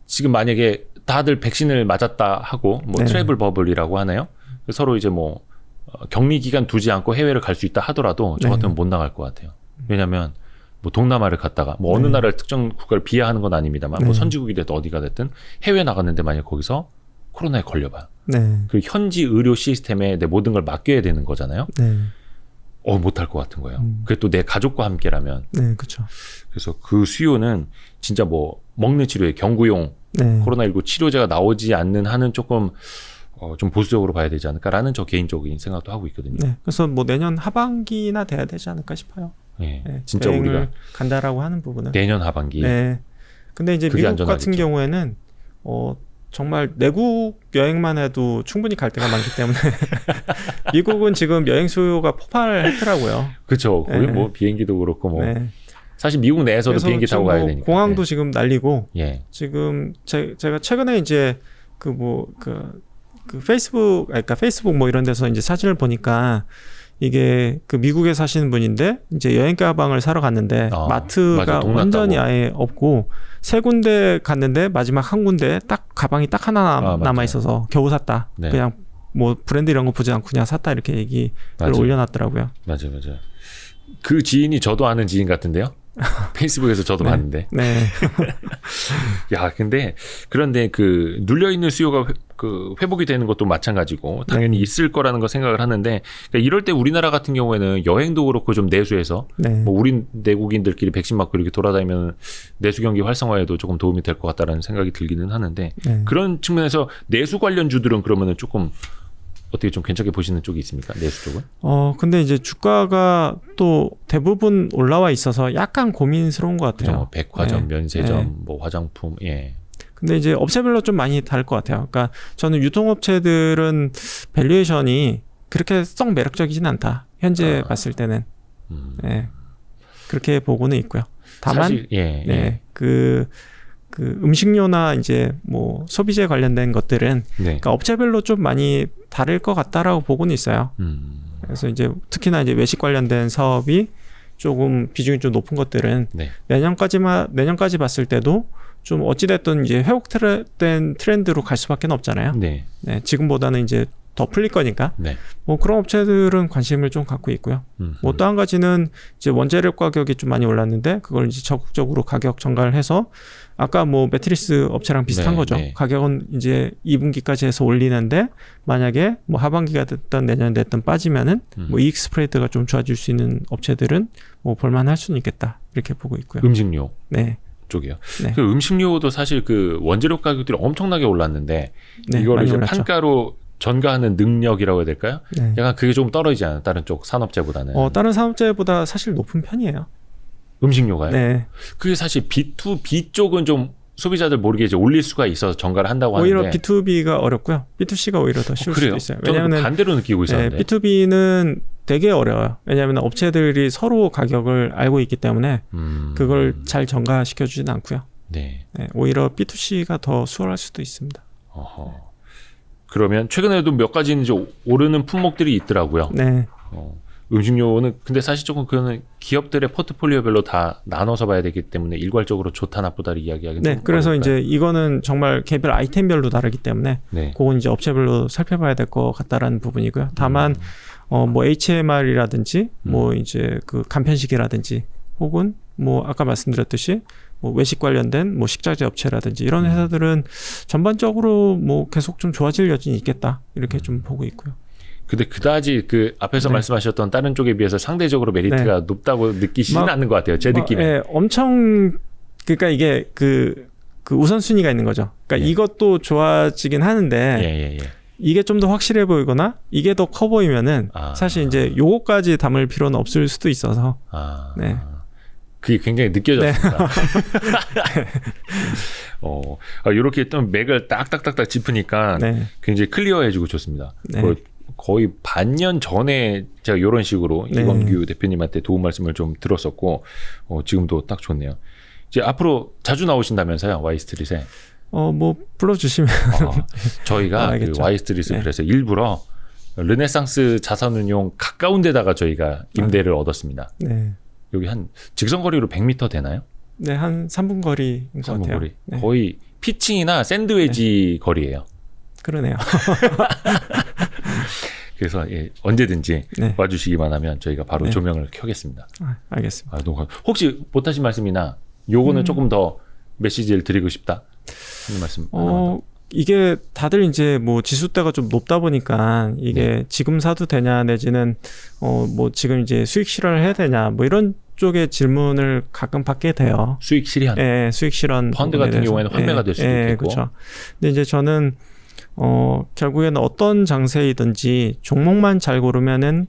지금 만약에 다들 백신을 맞았다 하고 뭐 트래블 버블이라고 하나요? 서로 이제 뭐 격리 기간 두지 않고 해외를 갈 수 있다 하더라도 저 같으면 못 나갈 것 같아요. 왜냐하면 뭐 동남아를 갔다가 뭐 어느 나라를 특정 국가를 비하하는 건 아닙니다만 뭐 선진국이 됐든 어디가 됐든 해외 나갔는데 만약 거기서 코로나에 걸려봐요. 그 현지 의료 시스템에 내 모든 걸 맡겨야 되는 거잖아요. 못할 것 같은 거예요. 그게 또 내 가족과 함께라면. 네, 그렇죠. 그래서 그 수요는 진짜 뭐 먹는 치료에 경구용 코로나19 치료제가 나오지 않는 한은 조금 좀 보수적으로 봐야 되지 않을까라는 저 개인적인 생각도 하고 있거든요. 네, 그래서 뭐 내년 하반기나 돼야 되지 않을까 싶어요. 네, 진짜 우리가 간다라고 하는 부분은 내년 하반기. 네. 근데 이제 미국 안전하겠죠. 같은 경우에는 정말 내국 여행만 해도 충분히 갈 데가 많기 때문에 미국은 지금 여행 수요가 폭발했더라고요. 그렇죠. 거기 뭐 비행기도 그렇고 뭐 사실 미국 내에서도 비행기 타고 가야 되니까. 공항도 지금 날리고 예. 지금 제가 최근에 이제 그 페이스북 뭐 이런 데서 이제 사진을 보니까 이게 그 미국에 사시는 분인데 이제 여행 가방을 사러 갔는데 마트가 완전히 아예 없고 세 군데 갔는데 마지막 한 군데 딱 가방이 딱 하나 남아 있어서 겨우 샀다. 그냥 뭐 브랜드 이런 거 보지 않고 그냥 샀다 이렇게 얘기를 올려놨더라고요. 맞아요. 그 지인이 저도 아는 지인 같은데요. 페이스북에서 저도 봤는데. 네. 야, 근데 그런데 그 눌려 있는 수요가 회복이 되는 것도 마찬가지고 당연히 있을 거라는 거 생각을 하는데, 그러니까 이럴 때 우리나라 같은 경우에는 여행도 그렇고 좀 내수해서 뭐 우리 내국인들끼리 백신 맞고 이렇게 돌아다니면 내수 경기 활성화에도 조금 도움이 될 것 같다라는 생각이 들기는 하는데, 그런 측면에서 내수 관련주들은 그러면은 조금 어떻게 좀 괜찮게 보시는 쪽이 있습니까? 내수 쪽은? 근데 이제 주가가 또 대부분 올라와 있어서 약간 고민스러운 것 같아요. 그렇죠. 백화점, 면세점, 뭐 화장품, 근데 이제 업체별로 좀 많이 다를 것 같아요. 그러니까 저는 유통업체들은 밸류에이션이 그렇게 썩 매력적이진 않다. 현재 봤을 때는. 그렇게 보고는 있고요. 다만, 사실, 그 음식료나 이제 뭐 소비재 관련된 것들은 그러니까 업체별로 좀 많이 다를 것 같다라고 보고는 있어요. 그래서 이제 특히나 이제 외식 관련된 사업이 조금 비중이 좀 높은 것들은 내년까지 봤을 때도 좀 어찌됐든 이제 회복된 트렌드로 갈 수밖에 없잖아요. 지금보다는 이제 더 풀릴 거니까. 뭐 그런 업체들은 관심을 좀 갖고 있고요. 뭐 또 한 가지는 이제 원재료 가격이 좀 많이 올랐는데 그걸 이제 적극적으로 가격 전가를 해서 아까 뭐 매트리스 업체랑 비슷한 거죠. 가격은 이제 2분기까지 해서 올리는데 만약에 뭐 하반기가 됐든 내년 됐든 빠지면은 뭐 이익 스프레드가 좀 좋아질 수 있는 업체들은 뭐 볼만할 수는 있겠다. 이렇게 보고 있고요. 음식료. 쪽이요. 그 음식료도 사실 그 원재료 가격들이 엄청나게 올랐는데 이거를 이제 판가로 전가하는 능력이라고 해야 될까요? 약간 그게 좀 떨어지지 않아요? 다른 쪽 산업재보다는. 다른 산업재보다 사실 높은 편이에요. 음식료가요? 그게 사실 B2B 쪽은 좀 소비자들 모르게 이제 올릴 수가 있어서 전가를 한다고 하는데 오히려 B2B가 어렵고요. B2C가 오히려 더 쉬울 수도 있어요. 왜냐하면 반대로 느끼고 있었는데. B2B는 되게 어려워요. 왜냐하면 업체들이 서로 가격을 알고 있기 때문에 그걸 잘 전가시켜주지는 않고요. 오히려 B2C가 더 수월할 수도 있습니다. 그러면 최근에도 몇 가지 이제 오르는 품목들이 있더라고요. 음식료는 근데 사실 조금 그거는 기업들의 포트폴리오별로 다 나눠서 봐야 되기 때문에 일괄적으로 좋다 나쁘다를 이야기하기는 그래서 어려울까요? 이제 이거는 정말 개별 아이템별로 다르기 때문에 그건 이제 업체별로 살펴봐야 될 것 같다라는 부분이고요. 다만 뭐 HMR이라든지 뭐 이제 그 간편식이라든지 혹은 뭐 아까 말씀드렸듯이 뭐 외식 관련된 뭐 식자재 업체라든지 이런 회사들은 전반적으로 뭐 계속 좀 좋아질 여진이 있겠다 이렇게 좀 보고 있고요. 근데 그다지 그 앞에서 말씀하셨던 다른 쪽에 비해서 상대적으로 메리트가 높다고 느끼시지는 않는 것 같아요. 제 느낌에. 엄청 그러니까 이게 그 우선순위가 있는 거죠. 그러니까 이것도 좋아지긴 하는데 이게 좀 더 확실해 보이거나 이게 더 커 보이면은 사실 이제 요거까지 담을 필요는 없을 수도 있어서. 그게 굉장히 느껴졌습니다. 이렇게 또 맥을 딱딱딱딱 짚으니까 굉장히 클리어해지고 좋습니다. 거의 반년 전에 제가 이런 식으로 이건규 대표님한테 도움 말씀을 좀 들었었고 지금도 딱 좋네요. 이제 앞으로 자주 나오신다면서요, 와이스트릿에? 뭐 불러주시면 저희가 그 와이스트릿을 그래서 일부러 르네상스 자산운용 가까운 데다가 저희가 임대를 얻었습니다. 여기 한 직선거리로 100m 되나요? 한 3분 거리인 것 3분 같아요. 거리. 거의 피칭이나 샌드웨지 거리예요. 그러네요. 그래서 언제든지 와주시기만 하면 저희가 바로 조명을 켜겠습니다. 알겠습니다. 혹시 못하신 말씀이나 요거는 조금 더 메시지를 드리고 싶다 하는 말씀 하나만 더. 이게 다들 이제 뭐 지수대가 좀 높다 보니까 이게 지금 사도 되냐 내지는 뭐 지금 이제 수익 실현을 해야 되냐 뭐 이런 쪽의 질문을 가끔 받게 돼요. 수익 실현. 수익 실현. 펀드 같은 경우에는 환매가 될 수도 있고. 그렇죠. 근데 이제 저는 결국에는 어떤 장세이든지 종목만 잘 고르면은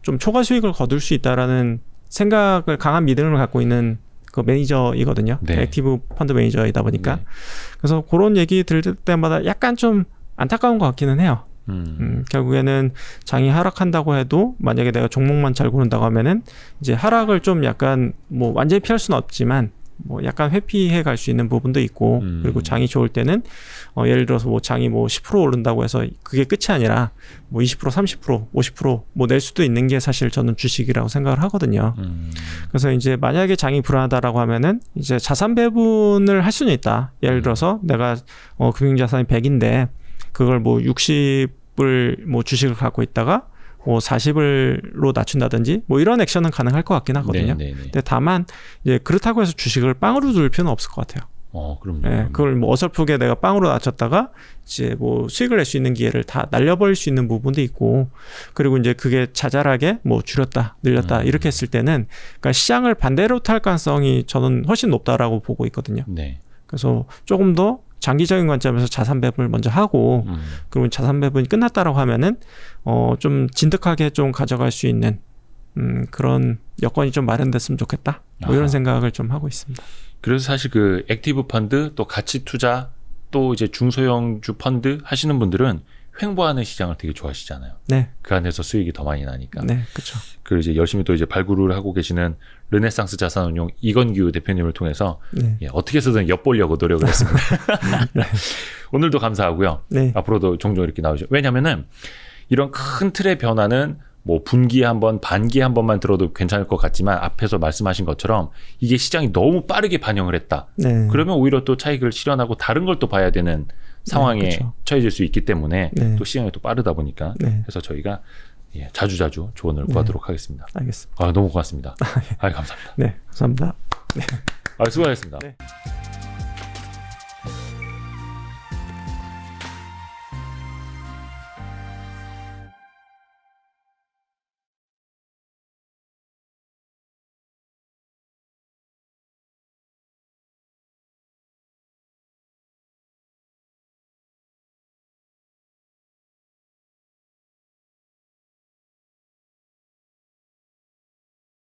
좀 초과 수익을 거둘 수 있다라는 생각을 강한 믿음을 갖고 있는 그 매니저이거든요. 액티브 펀드 매니저이다 보니까. 그래서 그런 얘기 들을 때마다 약간 좀 안타까운 것 같기는 해요. 결국에는 장이 하락한다고 해도 만약에 내가 종목만 잘 고른다고 하면은 이제 하락을 좀 약간 뭐 완전히 피할 수는 없지만 뭐 약간 회피해 갈 수 있는 부분도 있고 그리고 장이 좋을 때는 예를 들어서 뭐 장이 뭐 10% 오른다고 해서 그게 끝이 아니라 뭐 20%, 30%, 50% 뭐 낼 수도 있는 게 사실 저는 주식이라고 생각을 하거든요. 그래서 이제 만약에 장이 불안하다라고 하면은 이제 자산 배분을 할 수는 있다. 예를 들어서 내가 금융자산이 100인데 그걸 뭐 60을 뭐 주식을 갖고 있다가 뭐 40으로 낮춘다든지 뭐 이런 액션은 가능할 것 같긴 하거든요. 네. 근데 다만 이제 그렇다고 해서 주식을 빵으로 둘 필요는 없을 것 같아요. 그럼요. 예, 그걸 뭐 어설프게 내가 빵으로 낮췄다가 이제 뭐 수익을 낼 수 있는 기회를 다 날려버릴 수 있는 부분도 있고, 그리고 이제 그게 자잘하게 뭐 줄였다 늘렸다 이렇게 했을 때는 그러니까 시장을 반대로 탈 가능성이 저는 훨씬 높다라고 보고 있거든요. 네. 그래서 조금 더 장기적인 관점에서 자산 배분을 먼저 하고, 그리고 자산 배분이 끝났다라고 하면은 좀 진득하게 좀 가져갈 수 있는 그런 여건이 좀 마련됐으면 좋겠다. 뭐 이런 생각을 좀 하고 있습니다. 그래서 사실 그 액티브 펀드 또 가치 투자 또 이제 중소형주 펀드 하시는 분들은 횡보하는 시장을 되게 좋아하시잖아요. 네. 그 안에서 수익이 더 많이 나니까. 네, 그렇죠. 그리고 이제 열심히 또 이제 발굴을 하고 계시는 르네상스 자산운용 이건규 대표님을 통해서 네. 어떻게 해서든 엿보려고 노력을 했습니다. 네. 오늘도 감사하고요. 네. 앞으로도 종종 이렇게 나오죠. 왜냐하면은 이런 큰 틀의 변화는 뭐 분기에 한 번, 반기에 한 번만 들어도 괜찮을 것 같지만 앞에서 말씀하신 것처럼 이게 시장이 너무 빠르게 반영을 했다. 네. 그러면 오히려 또 차익을 실현하고 다른 걸 또 봐야 되는 상황에 그렇죠. 처해질 수 있기 때문에 네. 또 시장이 또 빠르다 보니까 네. 그래서 저희가 자주자주 조언을 구하도록 하겠습니다. 알겠습니다. 너무 고맙습니다. 감사합니다. 네, 감사합니다. 수고하셨습니다. 네.